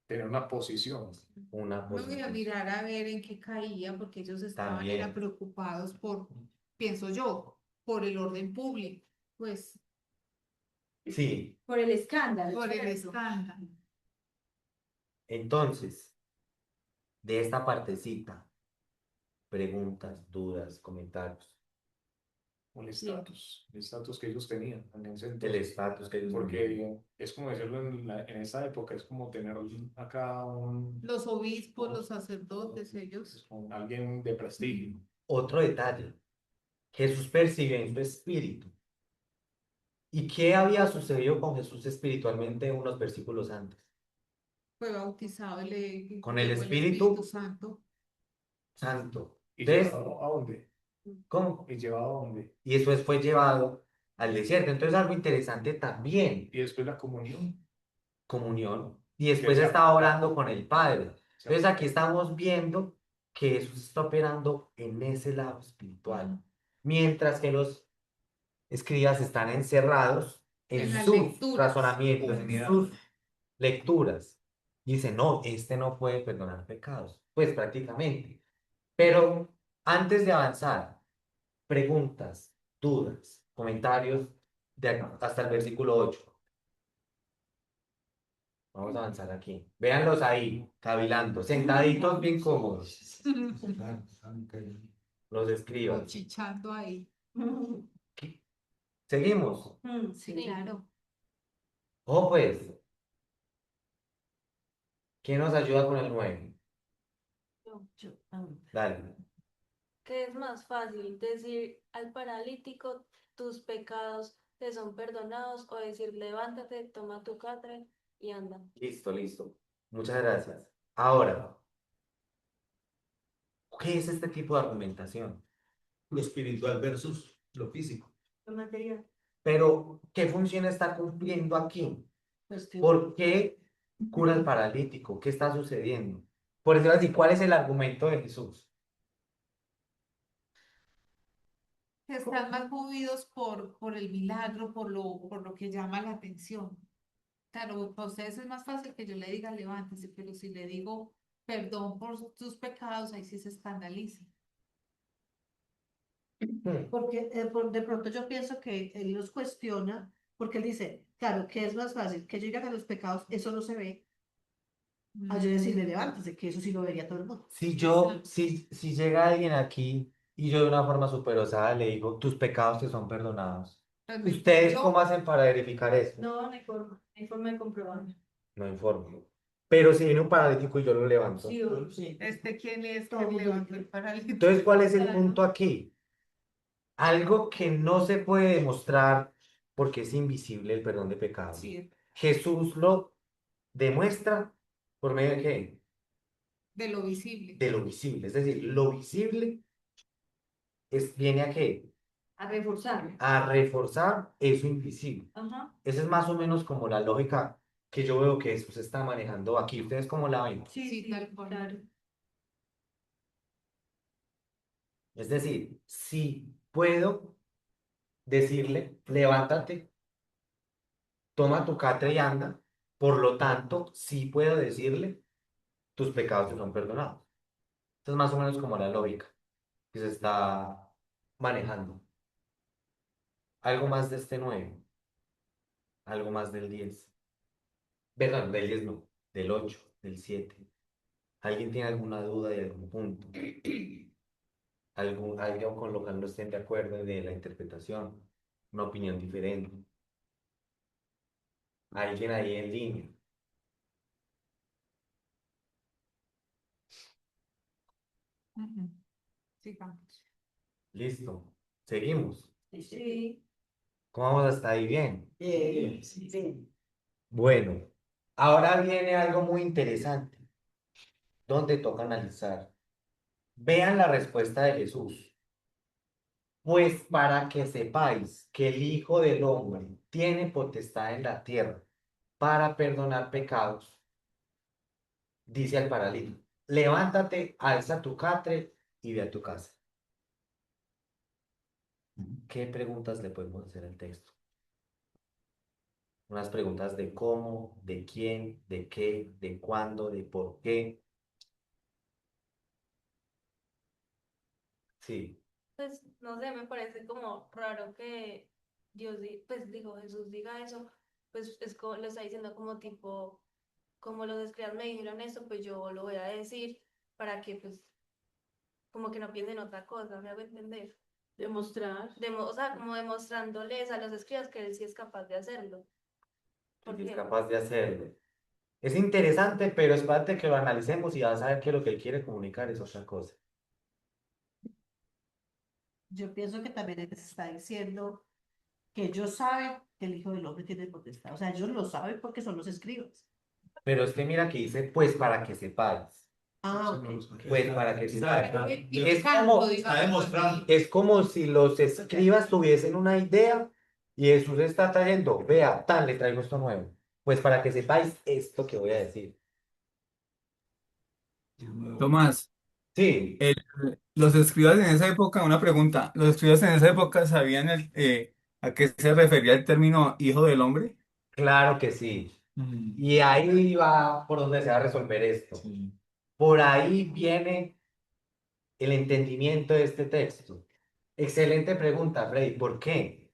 tener una posición. Una No voy a posición. mirar a ver en qué caía, porque ellos estaban También. era preocupados por, pienso yo, por el orden público, pues Sí, Por el escándalo. por el ¿cierto? escándalo. entonces, de esta partecita, preguntas, dudas, comentarios, El estatus que ellos tenían en ese el entonces. estatus que ellos tenían. Porque es como decirlo en esa época, es como tener acá Los obispos, los sacerdotes, ellos. alguien de prestigio. Otro detalle, Jesús percibió en su espíritu. ¿Y qué había sucedido con Jesús espiritualmente unos versículos antes? Fue bautizado, Con el llegó Espíritu Santo. Santo. ¿Y Entonces, llevado a dónde? ¿cómo? ¿Y llevado a dónde? Y después fue llevado al desierto. Entonces, algo interesante también, Y después la comunión. comunión. Y después sea, estaba orando con el Padre. Entonces, aquí estamos viendo que Jesús está operando en ese lado espiritual. Mientras que los escribas están encerrados en En las sus lecturas. razonamientos, en sus lecturas. Dice, no, este no puede perdonar pecados. Pues prácticamente. Pero antes de avanzar, preguntas, dudas, comentarios hasta el versículo 8. Vamos a avanzar aquí. Véanlos ahí, cavilando, sentaditos bien cómodos. Los escribas. Chichando ahí. Seguimos. Sí, claro. Oh, pues, ¿quién nos ayuda con el 9? Yo, ah, Dale. ¿qué es más fácil? ¿Decir al paralítico tus pecados te son perdonados o decir levántate, toma tu catre y anda? Listo, listo. Muchas gracias. Ahora, ¿qué es este tipo de argumentación? Lo espiritual versus lo físico. Lo material. Pero, ¿qué función está cumpliendo aquí? Cuestión. ¿Por qué cura al paralítico? ¿Qué está sucediendo? Por decirlo así, ¿cuál es el argumento de Jesús? Están más movidos por el milagro, por lo que llama la atención. Claro, para ustedes es más fácil que yo le diga levántese, pero si le digo perdón por tus pecados, ahí sí se escandaliza. Porque de pronto yo pienso que él los cuestiona, porque él dice, claro, que es más fácil que yo diga que los pecados, eso no se ve, a yo decirle levántese, que eso sí lo vería todo el mundo. Si llega alguien aquí y yo de una forma súper osada le digo, tus pecados te son perdonados. Entonces, ¿Ustedes yo- cómo hacen para verificar eso? No, no hay forma de comprobarlo. No informo. Pero si viene un paralítico y yo lo levanto. Sí, o Sí. ¿Quién es Todo que el mundo levantó dice. el paralítico? Entonces, ¿cuál es el Claro. punto aquí? Algo que no se puede demostrar porque es invisible el perdón de pecados. Sí, Jesús lo demuestra por medio de qué? de lo visible. De lo visible. Es decir, lo visible viene a qué? A reforzar. A reforzar eso invisible. Ajá. Esa es más o menos como la lógica que yo veo que Jesús está manejando aquí. ¿Ustedes cómo la ven? Sí, tal cual. claro. Es decir, si puedo decirle, levántate, toma tu catre y anda, por lo tanto, sí puedo decirle, tus pecados te son perdonados. Esa es más o menos como la lógica que se está manejando. Algo más de este 9, algo más del 10. Perdón, del 10 no, del 8, del 7. ¿Alguien tiene alguna duda de algún punto? Alguien con lo que no estén de acuerdo de la interpretación, una opinión diferente. Alguien ahí en línea. Ujú. Sigamos. Listo. Seguimos. Sí. ¿Cómo vamos hasta ahí? Bien. Sí. Bueno, ahora viene algo muy interesante, donde toca analizar. Vean la respuesta de Jesús. Pues para que sepáis que el Hijo del Hombre tiene potestad en la tierra para perdonar pecados, dice al paralítico, levántate, alza tu catre y ve a tu casa. ¿Qué preguntas le podemos hacer al texto? Unas preguntas de cómo, de quién, de qué, de cuándo, de por qué. Sí, Pues no sé, me parece como raro que pues digo, Jesús diga eso, pues es como, lo está diciendo como tipo, como los escribas me dijeron esto, pues yo lo voy a decir para que pues como que no piensen otra cosa, me hago entender. Demostrar. O sea, como demostrándoles a los escribas que él sí es capaz de hacerlo. porque es Porque capaz de hacerlo. Es interesante, pero espérate que lo analicemos y vas a ver que lo que él quiere comunicar es otra cosa. Yo pienso que también él les está diciendo que ellos saben que el Hijo del Hombre tiene potestad. O sea, ellos lo saben porque son los escribas. Pero es que mira que dice, pues para que sepáis. Ah, Eso no lo ok. saqué. Pues para que sepáis. Está- Es como, Está demostrando. es como si los escribas tuviesen una idea y Jesús está trayendo, vea, tan le traigo esto nuevo. Pues para que sepáis esto que voy a decir. Tomás, Sí, los escribas en esa época, una pregunta, ¿los escribas en esa época sabían a qué se refería el término hijo del hombre? claro que sí. Y ahí va por donde se va a resolver esto. Sí. Por ahí viene el entendimiento de este texto. Excelente pregunta, Freddy. ¿Por qué?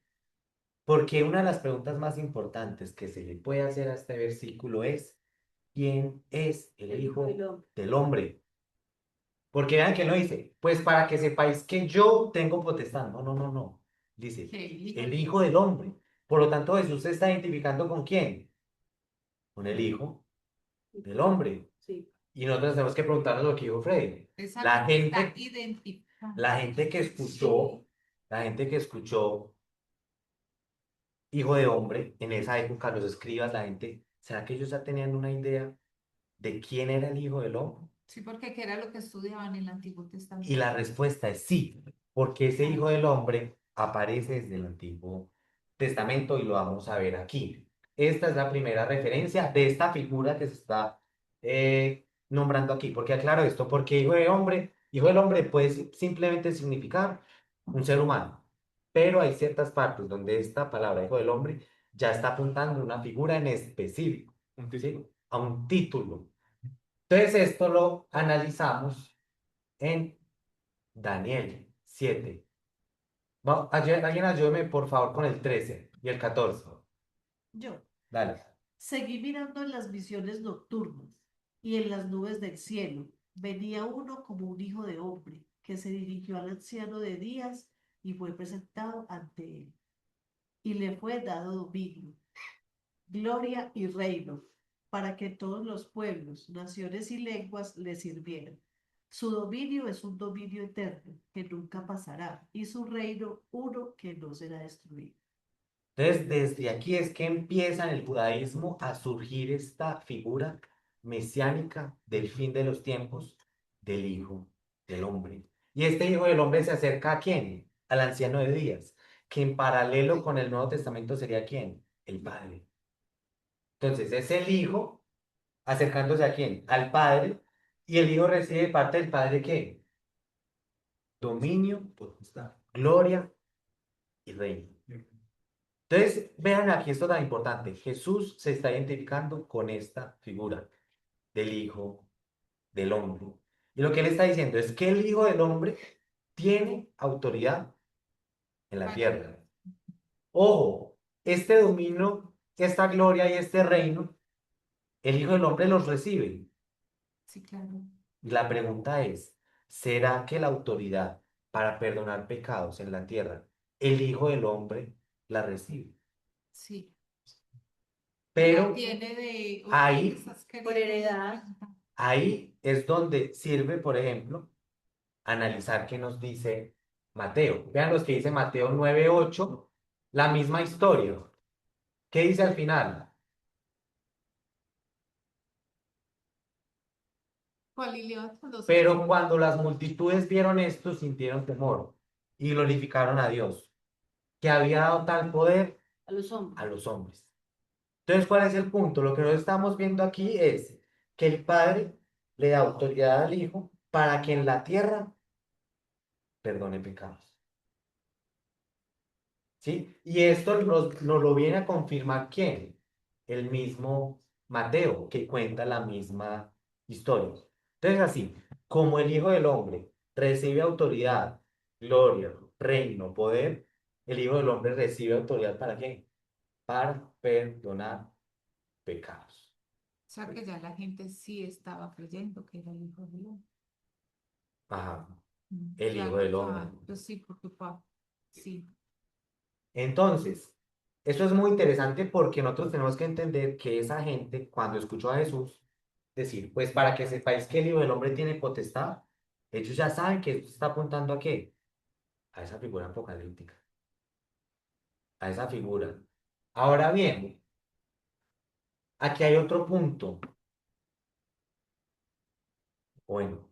Porque una de las preguntas más importantes que se le puede hacer a este versículo es, ¿quién es el Hijo del Hombre? Porque vean que no dice, pues para que sepáis que yo tengo potestad. No, no, no, no. Dice, el Hijo del Hombre. Por lo tanto, Jesús se está identificando con quién? Con el Hijo del Hombre. Sí. Y nosotros tenemos que preguntarnos lo que dijo Freddy. Exacto, La gente, está La gente que escuchó, la gente que escuchó hijo de hombre, en esa época los escribas, la gente, ¿será que ellos ya tenían una idea de quién era el hijo del hombre? Sí, porque que era lo que estudiaban en el Antiguo Y Testamento. la respuesta es sí, porque ese hijo del hombre aparece desde el Antiguo Testamento y lo vamos a ver aquí. Esta es la primera referencia de esta figura que se está nombrando aquí. Porque aclaro esto, porque hijo del hombre puede simplemente significar un ser humano, pero hay ciertas partes donde esta palabra hijo del hombre ya está apuntando a una figura en específico, ¿sí? A un título. Entonces esto lo analizamos en Daniel 7. Alguien ayúdeme por favor con el 13 y el 14. Yo Dale. seguí mirando en las visiones nocturnas y en las nubes del cielo. Venía uno como un hijo de hombre que se dirigió al anciano de días y fue presentado ante él. Y le fue dado dominio, gloria y reino, para que todos los pueblos, naciones y lenguas le sirvieran. Su dominio es un dominio eterno que nunca pasará, y su reino uno que no será destruido. Entonces, desde aquí es que empieza en el judaísmo a surgir esta figura mesiánica del fin de los tiempos del Hijo del Hombre. Y este Hijo del Hombre se acerca ¿a quién? Al anciano de días, que en paralelo con el Nuevo Testamento sería ¿quién? El Padre. Entonces, es el Hijo acercándose ¿a quién? Al Padre, y el Hijo recibe de parte del Padre ¿qué? Dominio, Potestad. gloria y reino. Entonces, vean aquí esto tan importante. Jesús se está identificando con esta figura del Hijo del Hombre. Y lo que él está diciendo es que el Hijo del Hombre tiene autoridad en la tierra. Ojo, este dominio, esta gloria y este reino, el Hijo del Hombre los recibe. Sí, claro. Y la pregunta es, ¿será que la autoridad para perdonar pecados en la tierra, el Hijo del Hombre la recibe? Sí. La Pero tiene de... ¿o qué ahí, estás Por queriendo heredad. preguntar? ahí es donde sirve, por ejemplo, analizar qué nos dice Mateo. Vean los que dice Mateo 9:8, la misma historia. ¿Qué dice al final? ¿Cuál Iliad? Los Pero cuando las multitudes vieron esto, sintieron temor y glorificaron a Dios, que había dado tal poder A los hombres. a los hombres. Entonces, ¿cuál es el punto? Lo que nos estamos viendo aquí es que el Padre le da autoridad al Hijo para que en la tierra perdone pecados. ¿Sí? Y esto nos lo viene a confirmar ¿quién? El mismo Mateo, que cuenta la misma historia. Entonces, así, como el Hijo del Hombre recibe autoridad, gloria, reino, poder, el Hijo del Hombre recibe autoridad ¿para qué? Para perdonar pecados. O sea que ya la gente sí estaba creyendo que era el hijo del hombre. Ajá, el Ya Hijo del Hombre. empezaba, pues sí, porque sí. Entonces, esto es muy interesante porque nosotros tenemos que entender que esa gente, cuando escuchó a Jesús decir, pues para que sepáis que el Hijo del Hombre tiene potestad, ellos ya saben que esto está apuntando ¿a qué? A esa figura apocalíptica, a esa figura. Ahora bien, aquí hay otro punto. Bueno,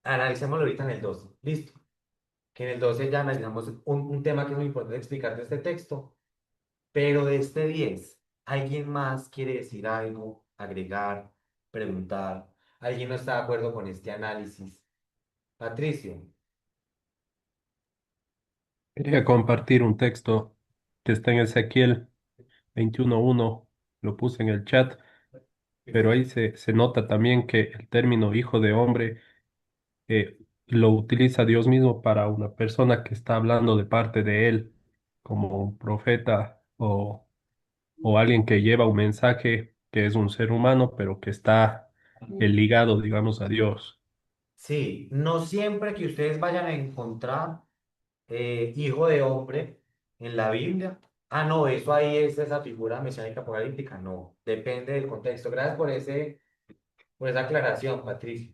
analicémoslo ahorita en el 12. Listo. Que en el 12 ya analizamos un tema que es muy importante explicar de este texto. Pero de este 10, ¿alguien más quiere decir algo, agregar, preguntar? ¿Alguien no está de acuerdo con este análisis? Patricio, Quería compartir un texto que está en Ezequiel 21:1, lo puse en el chat, pero ahí se nota también que el término hijo de hombre lo utiliza Dios mismo para una persona que está hablando de parte de él, como un profeta o alguien que lleva un mensaje que es un ser humano, pero que está ligado, digamos, a Dios. sí, no siempre que ustedes vayan a encontrar hijo de hombre en la Biblia. Ah, no, eso ahí es esa figura mesiánica apocalíptica. No, depende del contexto. Gracias por esa aclaración, Patricio.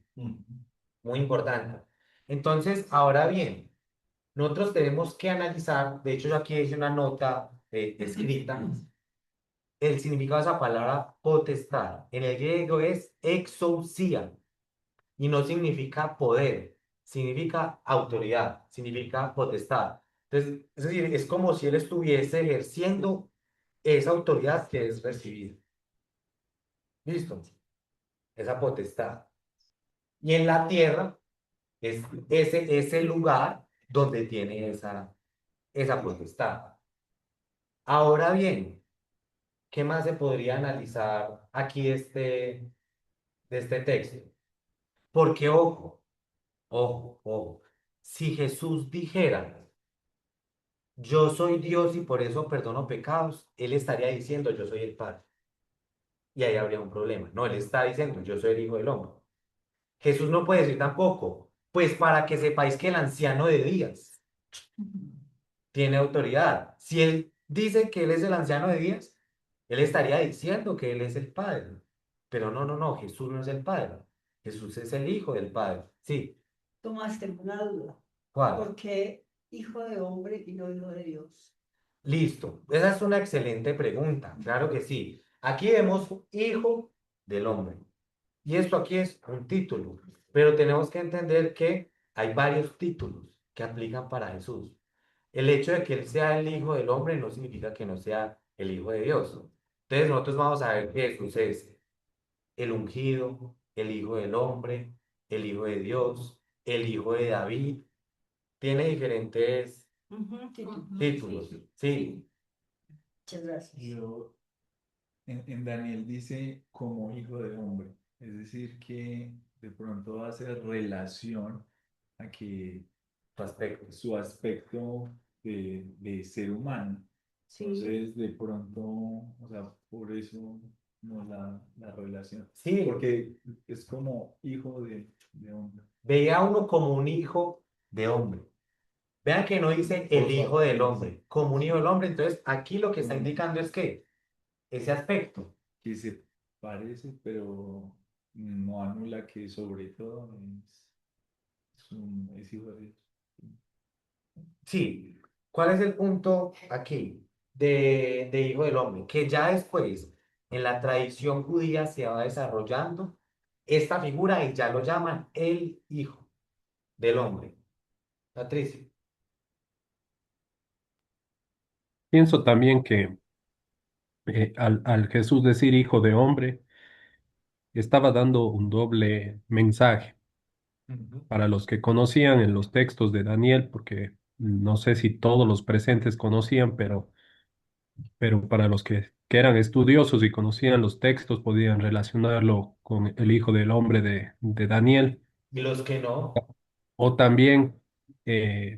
Muy importante. Entonces, ahora bien, nosotros tenemos que analizar, de hecho yo aquí hice una nota escrita, el significado de esa palabra potestad. En el griego es exousia y no significa poder, significa autoridad, significa potestad. Entonces, es decir, es como si él estuviese ejerciendo esa autoridad que es recibida. ¿Listo? Esa potestad. Y en la tierra es ese lugar donde tiene esa potestad. Ahora bien, ¿qué más se podría analizar aquí de este texto? Porque, ojo, si Jesús dijera, yo soy Dios y por eso perdono pecados, él estaría diciendo, yo soy el Padre. Y ahí habría un problema. No, él está diciendo, yo soy el Hijo del Hombre. Jesús no puede decir tampoco, pues para que sepáis que el anciano de días tiene autoridad. Si él dice que él es el anciano de días, él estaría diciendo que él es el Padre. Pero no, Jesús no es el Padre. Jesús es el Hijo del Padre. Sí, Tomás, tengo una duda. ¿cuál? ¿Por qué hijo de hombre y no hijo de Dios? Listo. Esa es una excelente pregunta. Claro que sí. Aquí vemos Hijo del Hombre. Y esto aquí es un título. Pero tenemos que entender que hay varios títulos que aplican para Jesús. El hecho de que Él sea el Hijo del Hombre no significa que no sea el Hijo de Dios. Entonces nosotros vamos a ver que Jesús es el ungido, el Hijo del Hombre, el Hijo de Dios, el Hijo de David. Tiene diferentes Ujú, título. títulos. Sí, Muchas gracias. Yo, en Daniel dice como hijo de hombre, es decir, que de pronto hace relación a que su aspecto. su aspecto de ser humano. Sí. Entonces, de pronto, o sea, por eso no la relación. Sí, Porque es como hijo de hombre. veía a uno como un hijo de hombre. Vean que no dice el hijo del hombre, como un hijo del hombre. Entonces, aquí lo que está indicando es que ese aspecto. Que se parece, pero no anula que sobre todo es hijo de Dios. Sí, ¿cuál es el punto aquí de hijo del hombre? Que ya después, en la tradición judía se va desarrollando esta figura y ya lo llaman el hijo del hombre. Patricia. Pienso también que al Jesús decir hijo de hombre, estaba dando un doble mensaje Ujú. para los que conocían en los textos de Daniel, porque no sé si todos los presentes conocían, pero para los que eran estudiosos y conocían los textos, podían relacionarlo con el hijo del hombre de Daniel, Y los que no, o también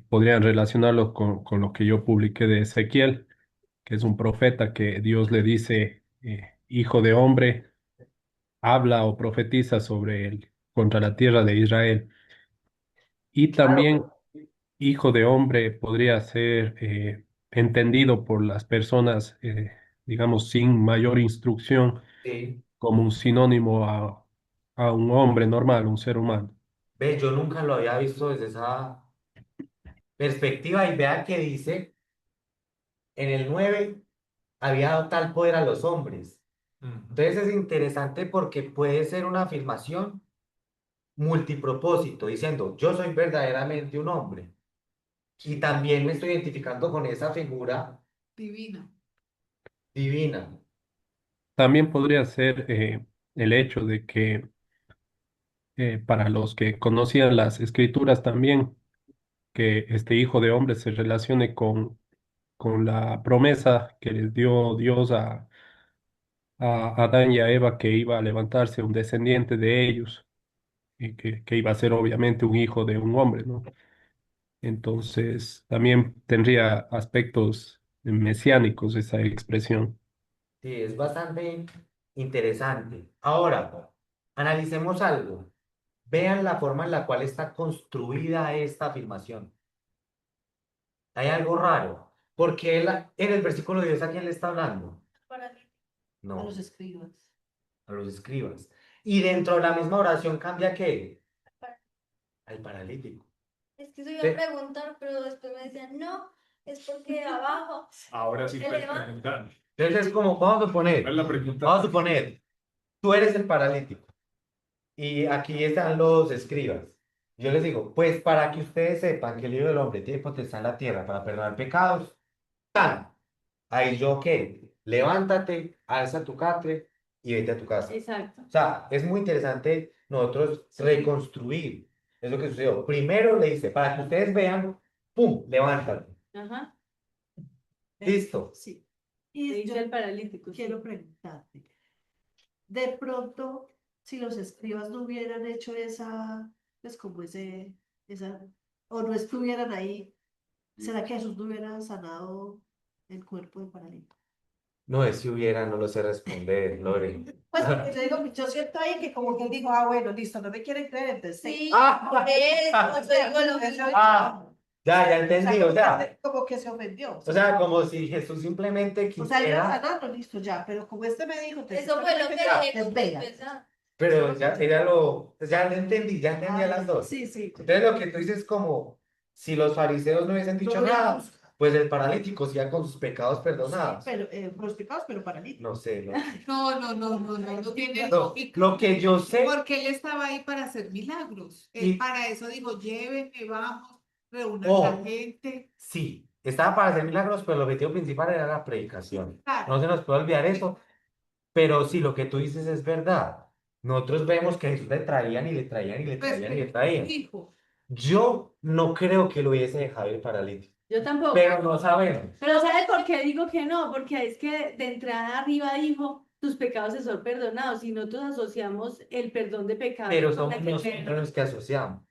podrían relacionarlo con lo que yo publiqué de Ezequiel, que es un profeta que Dios le dice, hijo de hombre, habla o profetiza contra la tierra de Israel. Y también claro, hijo de hombre podría ser entendido por las personas, digamos, sin mayor instrucción, sí. como un sinónimo a un hombre normal, un ser humano. Ve, yo nunca lo había visto desde esa perspectiva y vea que dice en el 9 había dado tal poder a los hombres. Entonces es interesante porque puede ser una afirmación multipropósito, diciendo, yo soy verdaderamente un hombre. Y también me estoy identificando con esa figura Divina. divina. También podría ser el hecho de que para los que conocían las escrituras también, que este hijo de hombre se relacione con la promesa que les dio Dios a Adán y a Eva, que iba a levantarse un descendiente de ellos y que iba a ser obviamente un hijo de un hombre, ¿no? Entonces, también tendría aspectos mesiánicos esa expresión. Sí, es bastante interesante. Ahora, analicemos algo. Vean la forma en la cual está construida esta afirmación. Hay algo raro, porque en el versículo 10, ¿a quién le está hablando? Para A los No, escribas. a los escribas. Y dentro de la misma oración cambia ¿qué? Al paralítico. Es que eso iba Sí. a preguntar, pero después me decían, no, es porque abajo Ahora sí puedes eleva. preguntar. Entonces es como, vamos a ¿Cuál es suponer, la pregunta? vamos a suponer, tú eres el paralítico y aquí están los escribas. Yo les digo, pues para que ustedes sepan que el Hijo del Hombre tiene potestad en la tierra para perdonar pecados, ahí yo, ¿qué? Levántate, alza tu catre y vete a tu casa. Exacto. O sea, es muy interesante nosotros reconstruir. Es lo que sucedió. Primero le dice, para que ustedes vean, ¡pum! Levántate. Ajá. Listo. Sí. Le Y dice yo al paralítico. sí. quiero preguntarte, de pronto, si los escribas no hubieran hecho esa, pues como esa, o no estuvieran ahí, ¿será que Jesús no hubiera sanado el cuerpo del paralítico? No es si hubiera, no lo sé responder, Lore. Pues porque yo digo, yo siento ahí que como que él dijo, bueno, listo, no me quieren creer, entonces Sí, Ah. por eso, yo digo lo mismo. Ya entendí, o sea, como que se ofendió. o sea, como si Jesús simplemente O sea, él iba quisiera, sanando, listo, ya, pero como este me dijo, entonces, Eso fue lo que dije pues con venga. empezar. pero ya lo entendí, ya entendí a las dos. Sí, sí. Entonces lo que tú dices es como, si los fariseos no hubiesen dicho nada, pues el paralítico siga con sus pecados perdonados. Pero, los pecados, pero paralítico. No sé, no. No tiene No, lógica. lo que yo sé, Porque él estaba ahí para hacer milagros. Y- Él para eso dijo, llévenme, vamos, reúnan Oh. la gente. sí, estaba para hacer milagros, pero el objetivo principal era la predicación. Claro. No se nos puede olvidar eso, pero sí, lo que tú dices es verdad. Nosotros vemos que a Jesús le traían y le traían y le Pues, traían y le traían. dijo, Yo no creo que lo hubiese dejado el paralítico, Yo tampoco. pero no sabemos. Pero ¿sabes por qué digo que no? Porque es que de entrada arriba dijo, tus pecados se son perdonados. Si nosotros asociamos el perdón de pecados Pero con somos la que nosotros los que asociamos.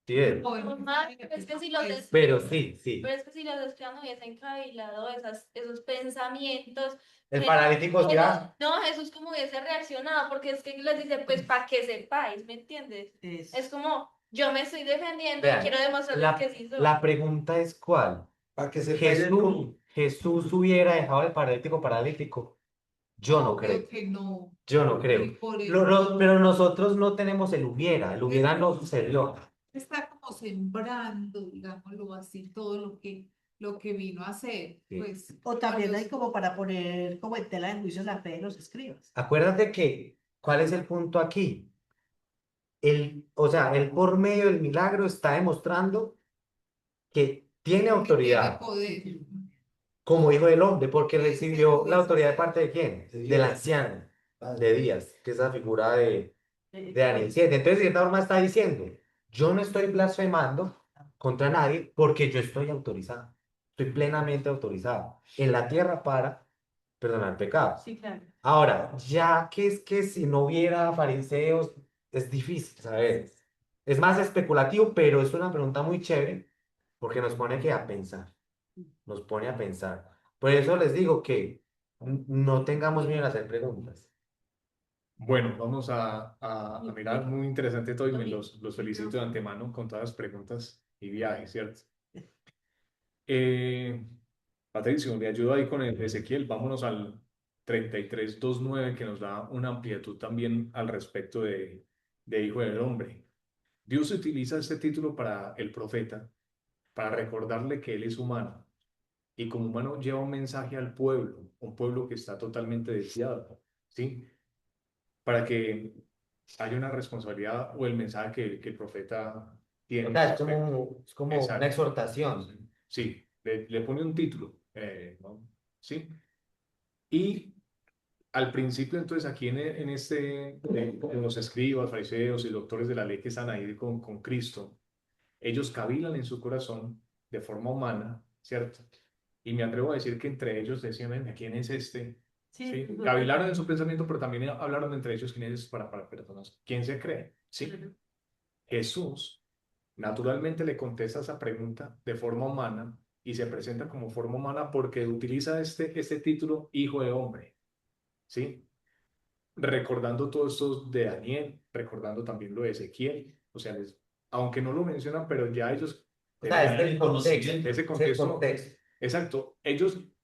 ¿Sí ves? Normal, pero es que si los pues, Pero sí. Pero es que si los escribas no hubiesen cavilado esos pensamientos. El que- paralítico que ya. No, Jesús como hubiese reaccionado, porque es que les dice, pues para que sepáis, ¿me entiendes? Es como, yo me estoy defendiendo Vean, y quiero demostrarles que sí soy. La pregunta es ¿cuál? Para que se Jesús hubiera dejado el paralítico. Yo no creo. que no. Yo no Y creo. por eso Pero nosotros no tenemos el hubiera no sucedió. está como sembrando, digámoslo así, todo lo que vino a hacer. Sí. Pues, O también cuando- hay como para poner como en tela de juicio la fe de los escribas. Acuérdate que, ¿cuál es el punto aquí? O sea, él por medio del milagro está demostrando que tiene tiene autoridad poder. como hijo del hombre, porque recibió la autoridad de parte de quién? Del anciano de Díaz, que es la figura de Daniel 7. Entonces, de cierta forma está diciendo, yo no estoy blasfemando contra nadie porque yo estoy autorizado. Estoy plenamente autorizado en la tierra para perdonar pecados. Sí, claro. Ahora, ya que es que si no hubiera fariseos, es difícil saber. Es más especulativo, pero es una pregunta muy chévere porque nos pone que a pensar. Nos pone a pensar. Por eso les digo que no tengamos miedo a hacer preguntas. Bueno, vamos a mirar, muy interesante todo y los felicito de antemano con todas las preguntas y viajes, ¿cierto? Patricio, me ayuda ahí con el Ezequiel, vámonos al 33:2:9 que nos da una amplitud también al respecto de Hijo del Hombre. Dios utiliza este título para el profeta, para recordarle que él es humano y como humano lleva un mensaje al pueblo, un pueblo que está totalmente desviado, ¿sí? Para que haya una responsabilidad o el mensaje que el profeta tiene. O sea, es como Exacto. una exhortación. Sí, le pone un título, ¿no? ¿Sí? Y al principio, entonces, aquí en los escribas, fariseos y doctores de la ley que están ahí con Cristo, ellos cavilan en su corazón de forma humana, ¿cierto? Y me atrevo a decir que entre ellos decían, "Venga, ¿quién es este?" ¿Sí? Cavilaron en su pensamiento, pero también hablaron entre ellos quién es para personas. ¿Quién se cree? ¿Sí? Jesús naturalmente le contesta esa pregunta de forma humana y se presenta como forma humana porque utiliza este título Hijo de Hombre, ¿sí? Recordando todo esto de Daniel, recordando también lo de Ezequiel, o sea, aunque no lo mencionan, pero ya ellos... O sea, es el contexto. Ese Es el contexto. contexto. Exacto.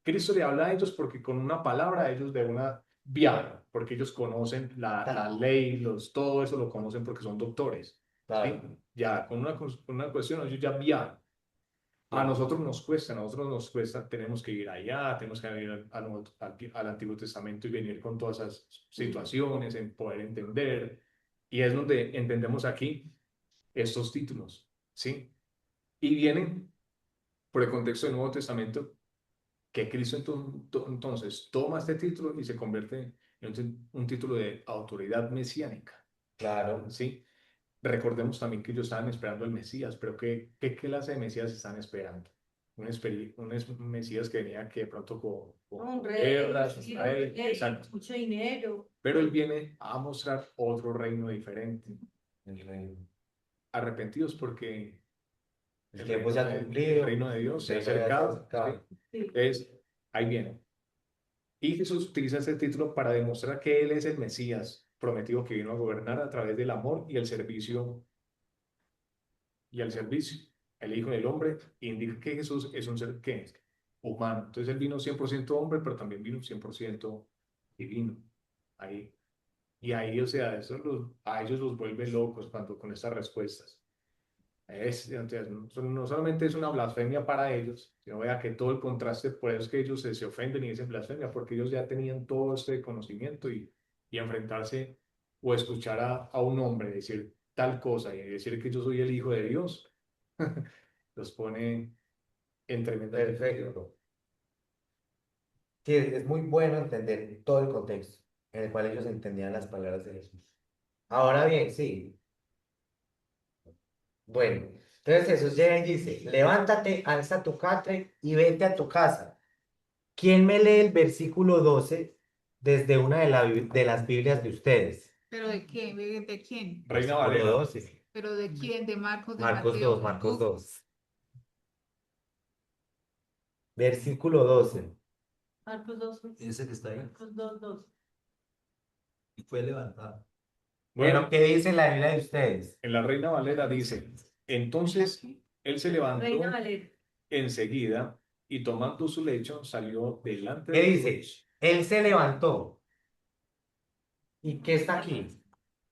Cristo le habla a ellos porque con una palabra ellos de una viajan, porque ellos conocen la ley, todo eso lo conocen porque son doctores, Claro. Ya, con una cuestión, ellos ya viajan. A nosotros nos cuesta, tenemos que ir allá, tenemos que ir al Antiguo Testamento y venir con todas esas situaciones, en poder entender. Y es donde entendemos aquí estos títulos, ¿sí? Y vienen por el contexto del Nuevo Testamento, que Cristo entonces toma este título y se convierte en un título de autoridad mesiánica, Claro. ¿sí? Recordemos también que ellos estaban esperando al Mesías, pero ¿qué clase de Mesías están esperando? Un Mesías que venía que de pronto con Un rey, guerras, sí, Israel, rey, exacto. mucho dinero. Pero él viene a mostrar otro reino diferente. El reino. Arrepentidos porque El tiempo se ha el cumplido. reino de Dios se ha El reino de Dios se ha acercado. acercado. ¿sí? Sí. Entonces, ahí viene. Y Jesús utiliza este título para demostrar que Él es el Mesías prometido que vino a gobernar a través del amor y el servicio. Y el servicio, el Hijo del Hombre, indica que Jesús es un ser que es humano. Entonces Él vino 100% hombre, pero también vino 100% divino. Ahí. Y ahí, o sea, a ellos los vuelve locos cuando con estas respuestas. Entonces, no solamente es una blasfemia para ellos, sino vea que todo el contraste, por eso es que ellos se ofenden y dicen blasfemia, porque ellos ya tenían todo este conocimiento y enfrentarse o escuchar a un hombre decir tal cosa y decir que yo soy el Hijo de Dios, los pone en tremenda dificultad. Perfecto. Sí, es muy bueno entender todo el contexto en el cual ellos entendían las palabras de Jesús. Ahora bien, sí. Bueno, entonces Jesús llega y dice, levántate, alza tu catre y vete a tu casa. ¿Quién me lee el versículo 12 desde una de las Biblias de ustedes? ¿Pero de quién? ¿De quién? Reina Versículo Valera. 12. ¿Pero de quién? ¿De Marcos, de Marcos Mateo? 2, Marcos Uf, 2. Versículo 12. Marcos 2, Ese que está ahí Marcos 2, 2. fue levantado. Bueno, Bueno, ¿qué dice la Biblia de ustedes? en la Reina Valera dice, entonces él se levantó Reina Valera. enseguida y tomando su lecho salió delante ¿Qué de dice? todos. Él se levantó. ¿Y qué está aquí?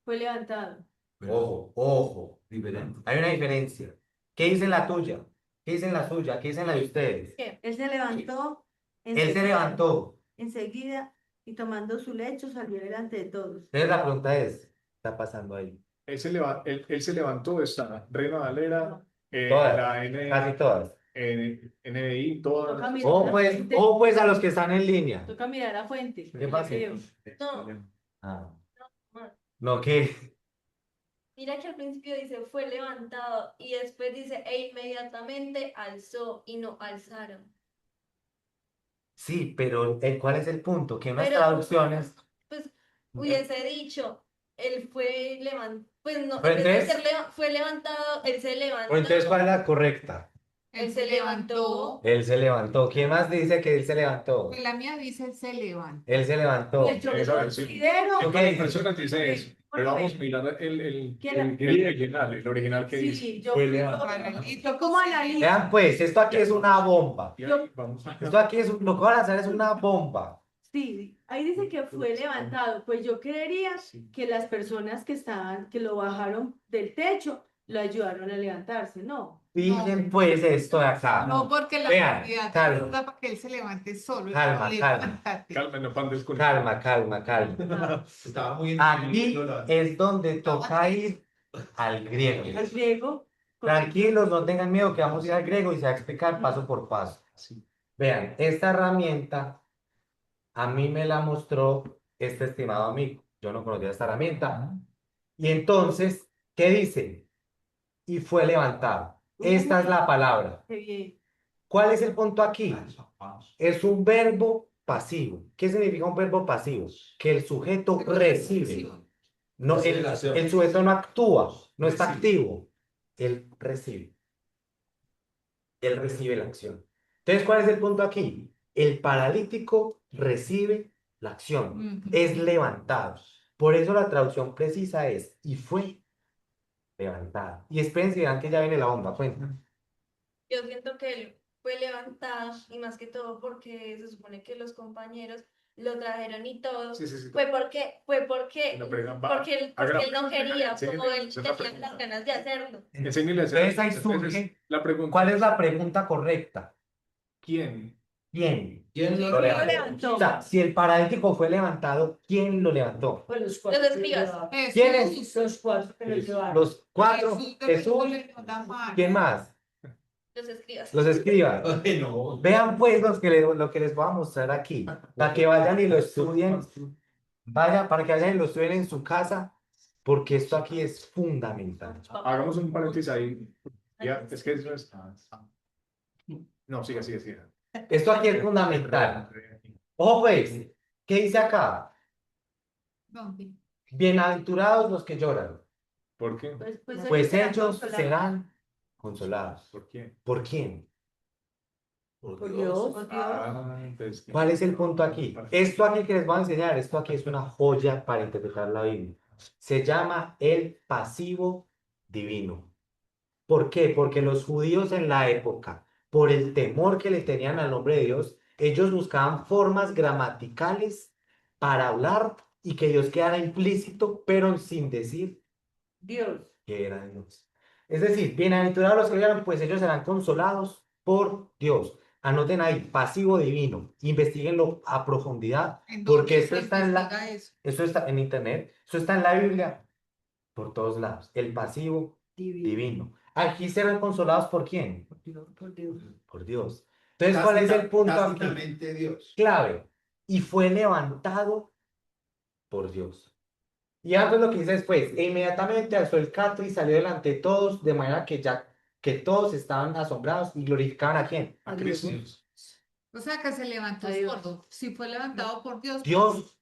Fue levantado. Ojo, ojo. Diferente. Hay una diferencia. ¿Qué dice en la tuya? ¿Qué dice en la suya? ¿Qué dice en la de ustedes? Él se levantó Él se enseguida, levantó. enseguida y tomando su lecho salió delante de todos. Entonces la pregunta es, ¿qué está pasando ahí? Él se levantó, está Reina Valera, Todas, la casi todas. NBI, todas. Toca mirar Ojo pues a los que están en línea. toca mirar la fuente. ¿Qué pasa? Creo. No, Ah, no. no, ¿qué? Mira que al principio dice fue levantado y después dice e inmediatamente alzó y no alzaron. Sí, pero ¿cuál es el punto? Que unas Pero traducciones... pues hubiese dicho, él fue levantado, pues no, Pero en vez de entonces- ser fue levantado, él se levantó. Bueno, entonces, ¿cuál es la correcta? él se levantó. Él se levantó. ¿Quién más dice que él se levantó? Pues la mía dice él se levantó. Él se levantó. Yo Esa versión. considero. Yo creo que personas dice eso, pero Por vamos a favor. mirar el ¿Quién? original que dice. Sí, yo, Fue yo, levantado. yo como analizo. Vean pues, esto aquí es una bomba. Y ahí vamos a- Esto aquí es, lo que van a hacer es una bomba. Sí, ahí dice que fue levantado. Pues yo creería que las personas que lo bajaron del techo, lo ayudaron a levantarse, ¿no? Miren pues esto de acá. No, porque la Vean, realidad calma. está para que él se levante solo. Calma, Levántate. Calma, no pandes con Calma, calma, calma. Estaba muy Aquí es donde toca ir al griego. Al griego. Tranquilos, no tengan miedo que vamos a ir al griego y se va a explicar paso por paso. Vean, esta herramienta a mí me la mostró este estimado amigo. Yo no conocía esta herramienta. Y entonces, ¿qué dice? Y fue levantado. Esta es la palabra. Qué bien. ¿Cuál es el punto aquí? Es un verbo pasivo. ¿Qué significa un verbo pasivo? Que el sujeto recibe. No, el sujeto no actúa, no está activo. Él recibe. Él recibe la acción. Entonces, ¿cuál es el punto aquí? El paralítico recibe la acción. Ujú. Es levantado. Por eso la traducción precisa es y fue levantado. Y espérense, vean que ya viene la bomba. Cuenta. Yo siento que él fue levantado y más que todo porque se supone que los compañeros lo trajeron y todo, Sí, sí, sí. fue porque, No, pero porque él no quería, enséñale, como él esa es la tenía las pregunta. ganas de hacerlo. Enséñale a hacer. Entonces ahí Entonces, surge, la pregunta. ¿cuál es la pregunta correcta? ¿Quién? ¿Quién ¿Quién ¿Quién lo lo levantó? levantó? O sea, si el paralítico fue levantado, ¿quién lo levantó? Pues Los escribas. ¿Quién es? Los cuatro que lo llevaron. Los cuatro, Jesús de Jesús, pronto le dio la mano. ¿quién más? Los escribas. Los escribas. Ay, no. Vean pues lo que les voy a mostrar aquí, para que vayan y lo estudien, para que vayan y lo estudien en su casa, porque esto aquí es fundamental. Hagamos un paréntesis ahí. Ya, es que eso es. No, sigue, sigue, sigue. Esto aquí es fundamental. Ojo pues, ¿qué dice acá? ¿Dónde? Bienaventurados los que lloran, ¿Por qué? pues serán ellos consolados. serán consolados. ¿Por qué? ¿Por quién? Por Dios. Por Dios. Entonces, ¿Cuál es el punto aquí? Esto aquí que les voy a enseñar, esto aquí es una joya para interpretar la Biblia. Se llama el pasivo divino. ¿Por qué? Porque los judíos en la época, por el temor que le tenían al nombre de Dios, ellos buscaban formas gramaticales para hablar y que Dios quedara implícito, pero sin decir Dios. que era Dios. Es decir, bienaventurados los que lloran, pues ellos serán consolados por Dios. Anoten ahí, pasivo divino, investiguenlo a profundidad, ¿En porque dónde esto se está en investiga eso? eso está en internet, eso está en la Biblia, por todos lados. El pasivo divino. Aquí serán consolados por quién? Por Dios, por Dios. Por Dios. Entonces, ¿cuál es el punto aquí? Tácitamente Dios. Clave. Y fue levantado por Dios. Y antes lo que dice después, e inmediatamente alzó el canto y salió delante de todos, de manera que todos estaban asombrados y glorificaban a quién. a Cristo. O sea que se levantó A Dios. solo. Si fue levantado por Dios. Dios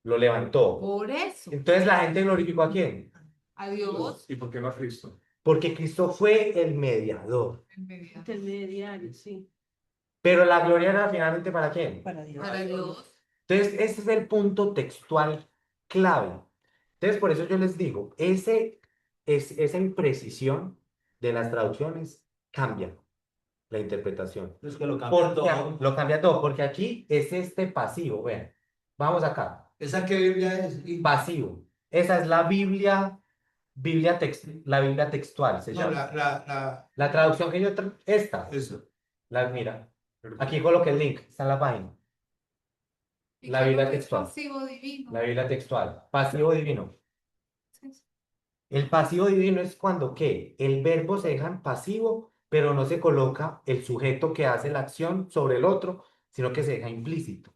lo levantó. Por eso. Entonces la gente glorificó a quién. A Dios. ¿Y por qué no a Cristo? Porque Cristo fue el mediador. En mediano. Intermediario, sí. Pero la gloria era finalmente ¿para quién? Para Dios. Para Dios. Entonces, ese es el punto textual clave. Entonces, por eso yo les digo, esa imprecisión de las traducciones cambia la interpretación. Es que lo cambia Porque todo. lo cambia todo, porque aquí es este pasivo, vean. Vamos acá, ¿Esa qué Biblia es? pasivo. Esa es la Biblia, la Biblia textual se No, llama. la, La traducción que yo, esta, eso. mira, aquí coloqué el link, está en la página. ¿Y La qué Biblia es textual. pasivo divino? La Biblia textual, pasivo divino. Sí. El pasivo divino es cuando ¿qué? El verbo se deja en pasivo, pero no se coloca el sujeto que hace la acción sobre el otro, sino que se deja implícito.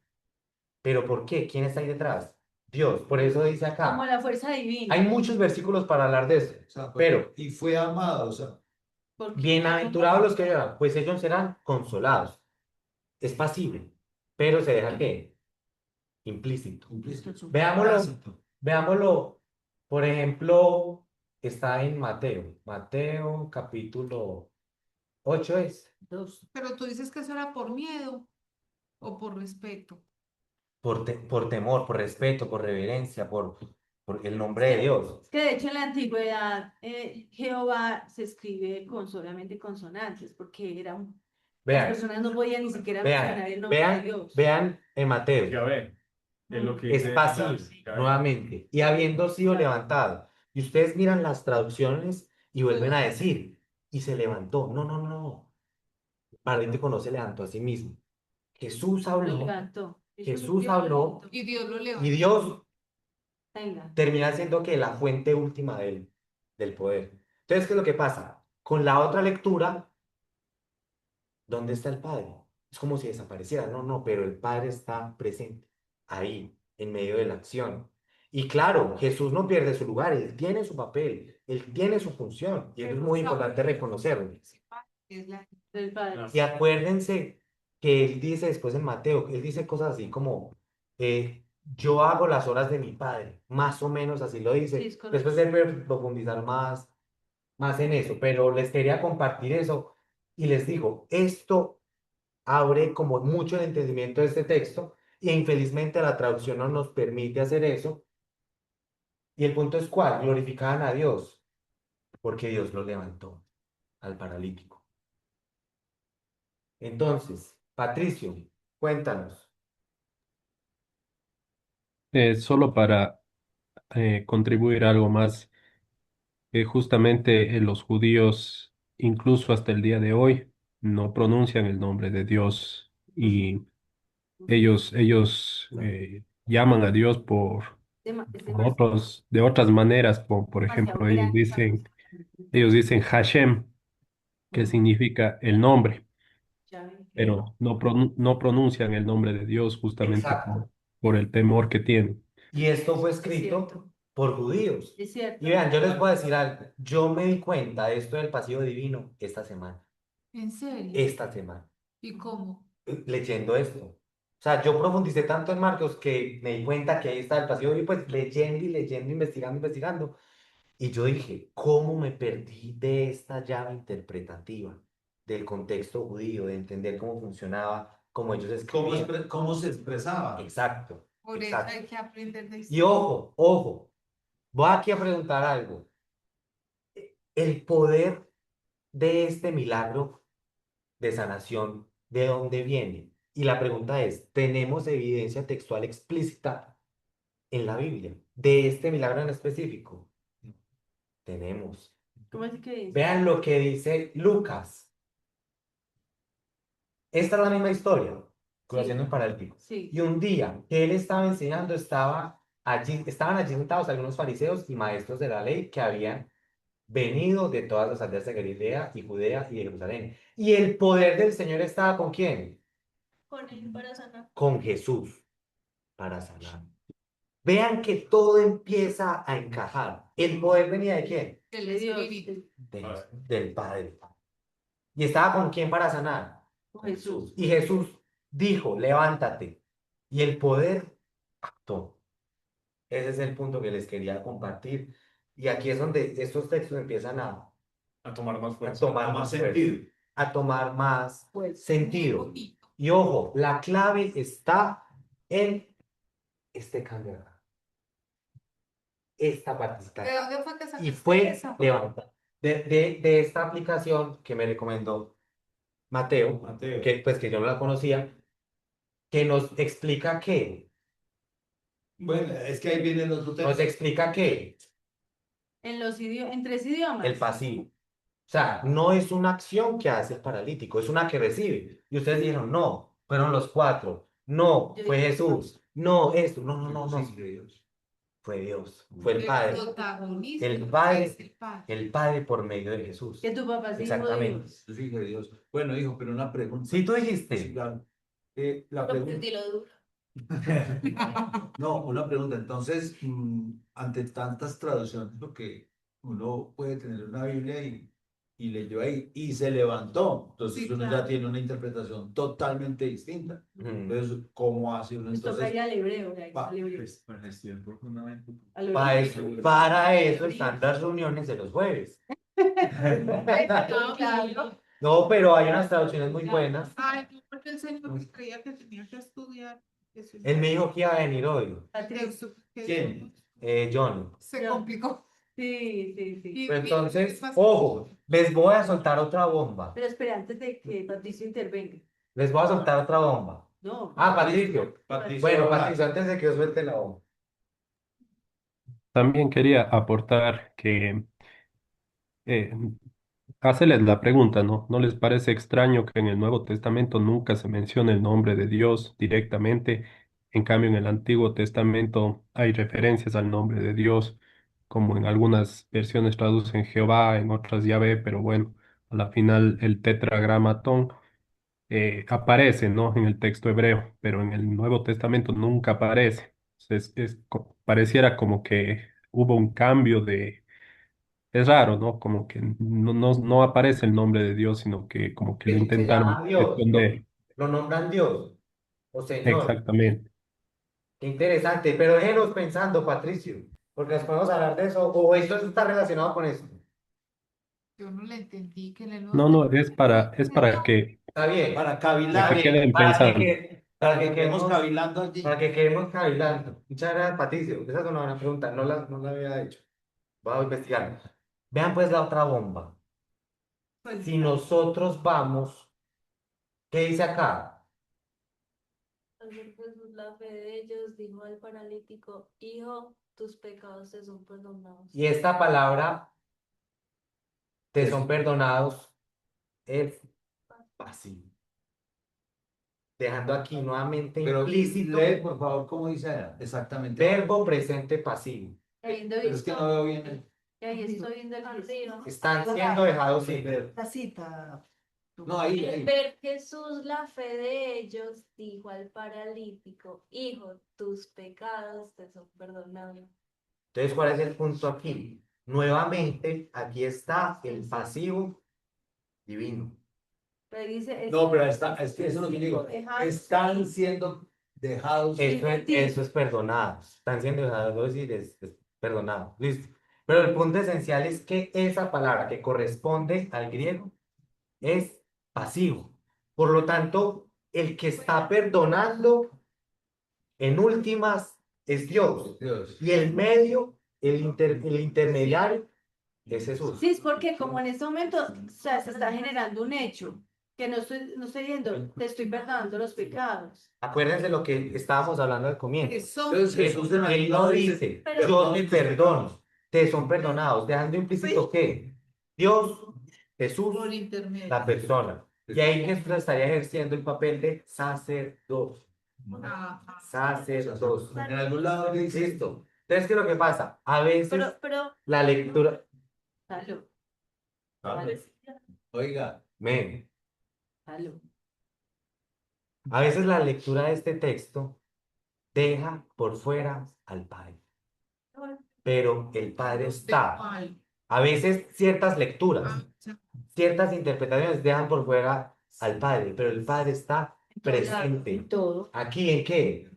¿Pero por qué? ¿Quién está ahí detrás? Dios. Por eso dice Como acá. la fuerza divina. Hay muchos versículos para hablar de eso. O sea, Pero, y fue amado, o sea, Porque bienaventurados los que lloran, pues ellos serán consolados. Es pasible, pero se deja ¿qué? Implícito. implícito. Veámoslo. Tácito. Veámoslo, por ejemplo, está en Mateo. Mateo capítulo 8 es, Dos. Pero tú dices que eso era por miedo o por respeto. por temor, por respeto, por reverencia, por el nombre de Dios. Es que de hecho en la antigüedad Jehová se escribe solamente consonantes, porque las Vean, personas no podían ni siquiera mencionar el nombre de vean, Dios. vean en Ya Mateo. ve. Es lo que Es dice. pasivo, Ya ve. nuevamente, y habiendo sido levantado. Y ustedes miran las traducciones y vuelven a decir, y se levantó. No, no, no, no. Paralítico no se levantó a sí mismo. Jesús Lo habló. levantó. Jesús Dios lo habló. levantó. Y Dios lo Y levantó. Dios Venga. termina siendo que la fuente última del poder. Entonces, ¿qué es lo que pasa? Con la otra lectura, ¿dónde está el Padre? Es como si desapareciera. No, no, pero el Padre está presente, ahí, en medio de la acción. Y claro, Jesús no pierde su lugar, Él tiene su papel, Él tiene su función, y eso es muy importante reconocerlo. Es la- Del Padre. Y acuérdense que Él dice después en Mateo, Él dice cosas así como, yo hago las horas de mi Padre, más o menos así lo dice. Sí, es correcto. Después debe profundizar más en eso, pero les quería compartir eso y les digo, esto abre como mucho el entendimiento de este texto y infelizmente la traducción no nos permite hacer eso. Y el punto es ¿cuál? Glorificaban a Dios, porque Dios lo levantó al paralítico. Entonces, Patricio, cuéntanos. Solo para contribuir algo más, justamente los judíos, incluso hasta el día de hoy, no pronuncian el nombre de Dios y ellos llaman a Dios Es por demasiado, de otras maneras, por demasiado ejemplo, grande para ellos dicen Hashem, que nosotros. significa el nombre, Ya ven que pero no pronuncian el nombre de Dios justamente Exacto. por el temor que tienen. Y esto fue es escrito cierto, por judíos. es Y cierto. vean, yo les puedo decir algo. Yo me di cuenta de esto del pasillo divino esta semana. ¿En serio? Esta semana. ¿Y cómo? Leyendo esto. O sea, yo profundicé tanto en Marcos que me di cuenta que ahí está el pasillo divino, pues leyendo y leyendo, investigando, investigando. Y yo dije, ¿cómo me perdí de esta llave interpretativa del contexto judío, de entender cómo funcionaba, cómo ellos escribían? ¿Cómo se expresaba? Exacto, Por eso exacto. hay que aprender de Y historia. ojo, ojo, voy aquí a preguntar algo. El poder de este milagro de sanación, ¿de dónde viene? Y la pregunta es, ¿tenemos evidencia textual explícita en la Biblia de este milagro en específico? Tenemos. ¿Cómo es que dice? Vean lo que dice Lucas. Esta es la misma historia, Sí, haciendo un paralítico. sí. Y un día que él estaba enseñando, estaban allí sentados algunos fariseos y maestros de la ley que habían venido de todas las aldeas de Galilea y Judea y de Jerusalén. Y el poder del Señor estaba ¿con quién? Con él para sanar. Con Jesús para sanar. Vean que todo empieza a encajar. ¿El poder venía de quién? Del De Dios, espíritu. Del Padre. ¿Y estaba con quién para sanar? con Jesús. Y Jesús dijo, levántate. Y el poder actuó. Ese es el punto que les quería compartir. Y aquí es donde estos textos empiezan A tomar más a fuerza. tomar Más más sentido. fuerza, a tomar más Pues, sentido. Bonito. Y ojo, la clave está en este cambio acá, esta ¿De participación. dónde fue que Y sacaste fue esa? levantada de esta aplicación que me recomendó Mateo, Mateo. que yo no la conocía, que nos explica que, Bueno, es que ahí viene el otro nos texto. explica que en 3 idiomas. el pasivo. O sea, no es una acción que hace el paralítico, es una que recibe. Y ustedes dijeron, no, fueron los cuatro. No, Yo fue dije, Jesús. No, esto, no, no, no, no. Sí, de Dios. Fue Dios, fue el El Padre. protagonista El Padre, es el padre. el Padre por medio de Jesús. que tu papá sí dijo Exactamente. Dios. Yo soy hijo de Dios. Bueno, hijo, pero una pregunta. Sí, tú Sí, dijiste. claro. La Pero pregunta. dilo duro. No, una pregunta. Entonces, ante tantas traducciones, porque uno puede tener una Biblia y leyó ahí y se levantó. Entonces Sí, uno ya claro. tiene una interpretación totalmente distinta. Entonces, ¿cómo hace uno Nos toca entonces? ir al hebreo, de ahí, Va, al hebreo. Pues para estudiar profundamente. Al Para hebreo. eso, para eso están las reuniones de los jueves. No, claro. No, pero hay unas traducciones muy buenas. Ay, no, porque el Señor creía que tenía que estudiar. Eso Él me dijo que iba a venir hoy, Patricia. Eso, que ¿Quién? John. se complicó. Sí, sí, sí. Y- Pero entonces, más- ojo, les voy a soltar otra bomba. Pero espera, antes de que Patricio intervenga. Les voy a soltar otra bomba. No. Ah, Patricio. Patricio, Bueno, habla. Patricio, antes de que yo suelte la bomba. También quería aportar que eh, hacerles la pregunta, ¿no? ¿No les parece extraño que en el Nuevo Testamento nunca se menciona el nombre de Dios directamente? En cambio, en el Antiguo Testamento hay referencias al nombre de Dios, como en algunas versiones traducen Jehová, en otras Yahvé, pero bueno, a la final el tetragramatón aparece, ¿no? En el texto hebreo, pero en el Nuevo Testamento nunca aparece. Pareciera como que hubo un cambio de... Es raro, ¿no? Como que no aparece el nombre de Dios, sino que como que lo Se llama intentaron Dios, esconder. lo nombran Dios o Señor. Exactamente. Qué interesante, pero déjenos pensando, Patricio, porque nos podemos hablar de eso, o esto está relacionado con eso. Yo no le entendí que en el No, Nuevo no, Testamento es para que, Está bien, Para está cavilar, bien, queden pensando. para que quedemos quedemos, cavilando allí. para que quedemos cavilando. Muchas gracias, Patricio. Esa es una buena pregunta, no la había hecho. Voy a investigar. Vean pues la otra bomba. pues, Si nosotros vamos, ¿qué dice acá? la fe de ellos, dijo al paralítico, hijo, tus pecados te son perdonados. Y esta palabra, te son perdonados, es pasivo. Dejando aquí nuevamente Pero implícito lee, por favor, cómo dice allá, exactamente. verbo presente pasivo. Habiendo Pero es que no veo bien. y ahí estoy viendo el Arriba. Están siendo dejados ir. La cita. No, ahí, Al ahí. ver Jesús la fe de ellos, dijo al paralítico, hijo, tus pecados te son perdonados. Entonces, ¿cuál es el punto aquí? Nuevamente, aquí está el pasivo divino. Pero dice, No, pero es que eso es lo que digo. Dejar- Están siendo dejados. Eso es perdonados. Están siendo dejados ir, es perdonados. Listo. Pero el punto esencial es que esa palabra que corresponde al griego es pasivo. Por lo tanto, el que está perdonando en últimas es Dios. Dios. Y el medio, el intermediario, es Jesús. Sí, es porque como en este momento, o sea, se está generando un hecho, que no estoy diciendo, te estoy perdonando los pecados. Acuérdense lo que estábamos hablando al Que comienzo. son Entonces Jesús en Él no dice, Pero- yo te perdono, te son perdonados, dejando implícito que Dios, Jesús, por intermedio. la persona. Y ahí Jesús estaría ejerciendo el papel de sacerdote. Ajá. Sacerdote. En algún lado dice Listo. Entonces, ¿qué es lo que pasa? A veces Pero, la lectura, salud, Oiga, men, salud. a veces la lectura de este texto deja por fuera al Padre. Pero el Padre está. Ay, A veces ciertas ah, lecturas, ya. ciertas interpretaciones dejan por fuera al Padre, pero el Padre está presente. Todo. ¿Aquí en qué?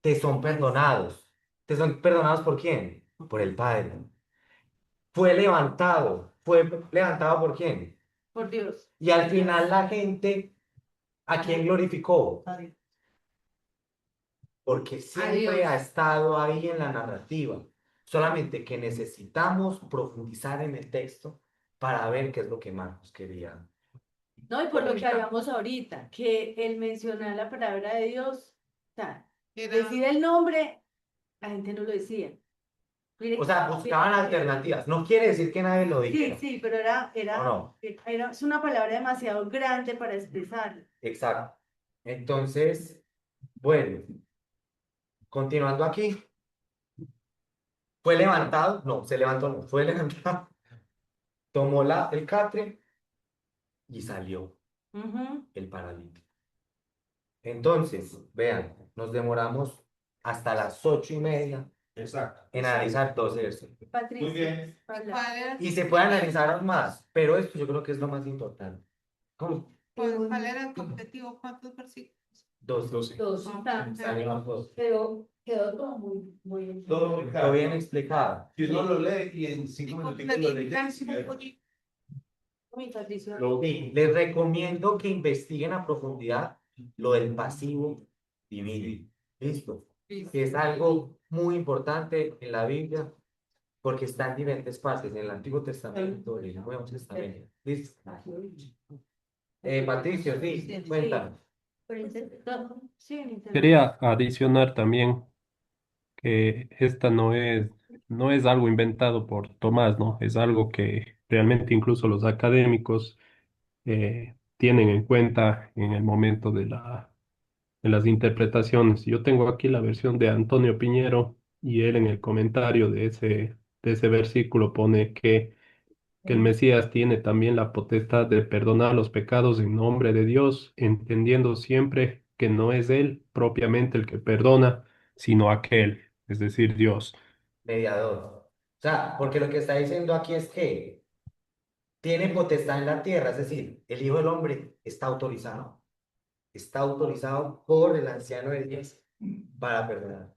Te son perdonados. ¿Te son perdonados por quién? Por el Padre. Fue levantado. ¿Fue levantado por quién? Por Dios. Y al final la gente, ¿a quién glorificó? Porque siempre Dios. ha estado ahí en la narrativa. Solamente que necesitamos profundizar en el texto para ver qué es lo que Marcos quería. No, y por lo que hablamos ahorita, que el mencionar la palabra de Dios, o sea, Era- decir el nombre, la gente no lo decía. Mire, O sea, buscaban alternativas. No quiere decir que nadie lo Sí, dijera. sí, pero No, no, es una palabra demasiado grande para expresar. exacto. Entonces, bueno, continuando aquí. ¿Fue levantado? No, se levantó, no. Fue levantado. Tomó el catre y salió Ujú. el paralítico. Entonces, vean, nos demoramos hasta las 8:30 exacto. en analizar 12 versículos. Patricia, Muy bien. habla. ¿Cuál era, Y se puede analizar aún más, pero esto yo creo que es lo más importante. ¿Cómo? cuál era el objetivo? ¿Cuántos versículos? 12. Dos, Ah, Salimos dos. pero quedó todo muy Todo Todo bien explicado. Si uno lo lee y en 5 minutitos lo lee. muy Patricia. Sí, les recomiendo que investiguen a profundidad lo del pasivo divino. ¿Listo? Sí. Que es algo muy importante en la Biblia, porque está en diferentes partes, en el Antiguo Testamento y en el Nuevo Testamento. ¿Listo? Patricio, sí, cuéntame. Sí, en internet. Quería adicionar también que esta no es algo inventado por Tomás, ¿no? Es algo que realmente incluso los académicos tienen en cuenta en el momento de las interpretaciones. Yo tengo aquí la versión de Antonio Piñero y él en el comentario de ese versículo pone que el Mesías tiene también la potestad de perdonar los pecados en nombre de Dios, entendiendo siempre que no es Él propiamente el que perdona, sino aquel, es decir, Dios. Mediador. O sea, porque lo que está diciendo aquí es que tiene potestad en la tierra, es decir, el Hijo del Hombre está autorizado por el anciano de Dios para perdonar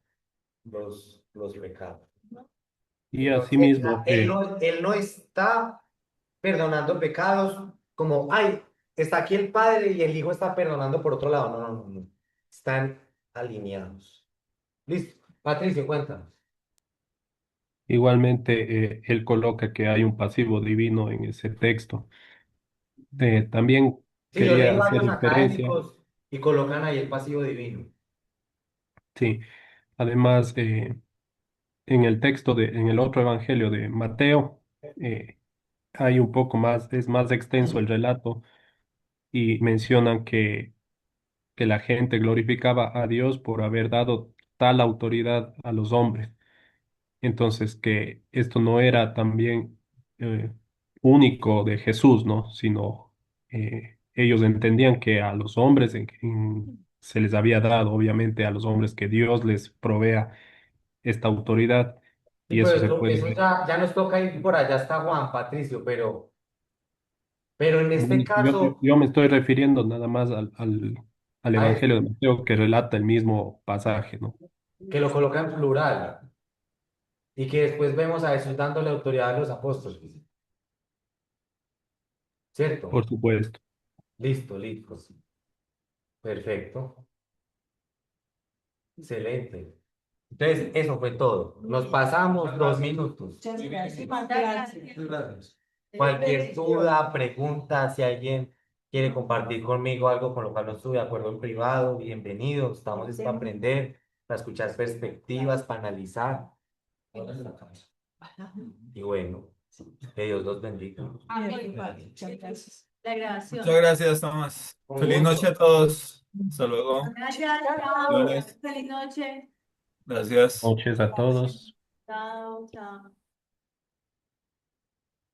los pecados. Y Entonces, asimismo él no está perdonando pecados como, ay, está aquí el Padre y el Hijo está perdonando por otro lado. No, no, no, no. Están alineados. Listo. Patricio, cuéntanos. igualmente él coloca que hay un pasivo divino en ese texto. También Sí, yo leí quería hacer varios referencia. académicos y colocan ahí el pasivo divino. Sí, además, en el texto en el otro evangelio de Mateo, hay un poco más, es más extenso el relato y mencionan que la gente glorificaba a Dios por haber dado tal autoridad a los hombres. Entonces, que esto no era también eh, único de Jesús, ¿no? Sino ellos entendían que a los hombres se les había dado, obviamente, a los hombres que Dios les provea esta autoridad. Y Y pero eso se puede eso ver. ya nos toca ir por allá hasta Juan, Patricio, pero en este Bueno, caso, yo me estoy refiriendo nada más al a Evangelio ver, de Mateo que relata el mismo pasaje, ¿no? que lo coloca en plural y que después vemos a Jesús dándole autoridad a los apóstoles, Por ¿cierto? supuesto. Listo, listo. Perfecto. Excelente. Entonces, eso fue todo. Nos pasamos 2 minutos. Muchas gracias. Gracias. Gracias. Cualquier duda, pregunta, si alguien quiere compartir conmigo algo con lo cual no estuve de acuerdo en privado, bienvenido. Estamos es para aprender, para escuchar perspectivas, para analizar. Y bueno, que Dios los bendiga. Amén. Muchas gracias. La Muchas grabación. gracias, Tomás. Con Feliz noche gusto. a todos. Hasta luego. Gracias, chao. Bendiciones. Feliz noche. Gracias. Noches a todos. Chao, chao.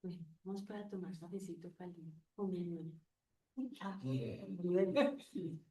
Bueno, vamos para tomar cafecito caliente con mi hermano. Chao.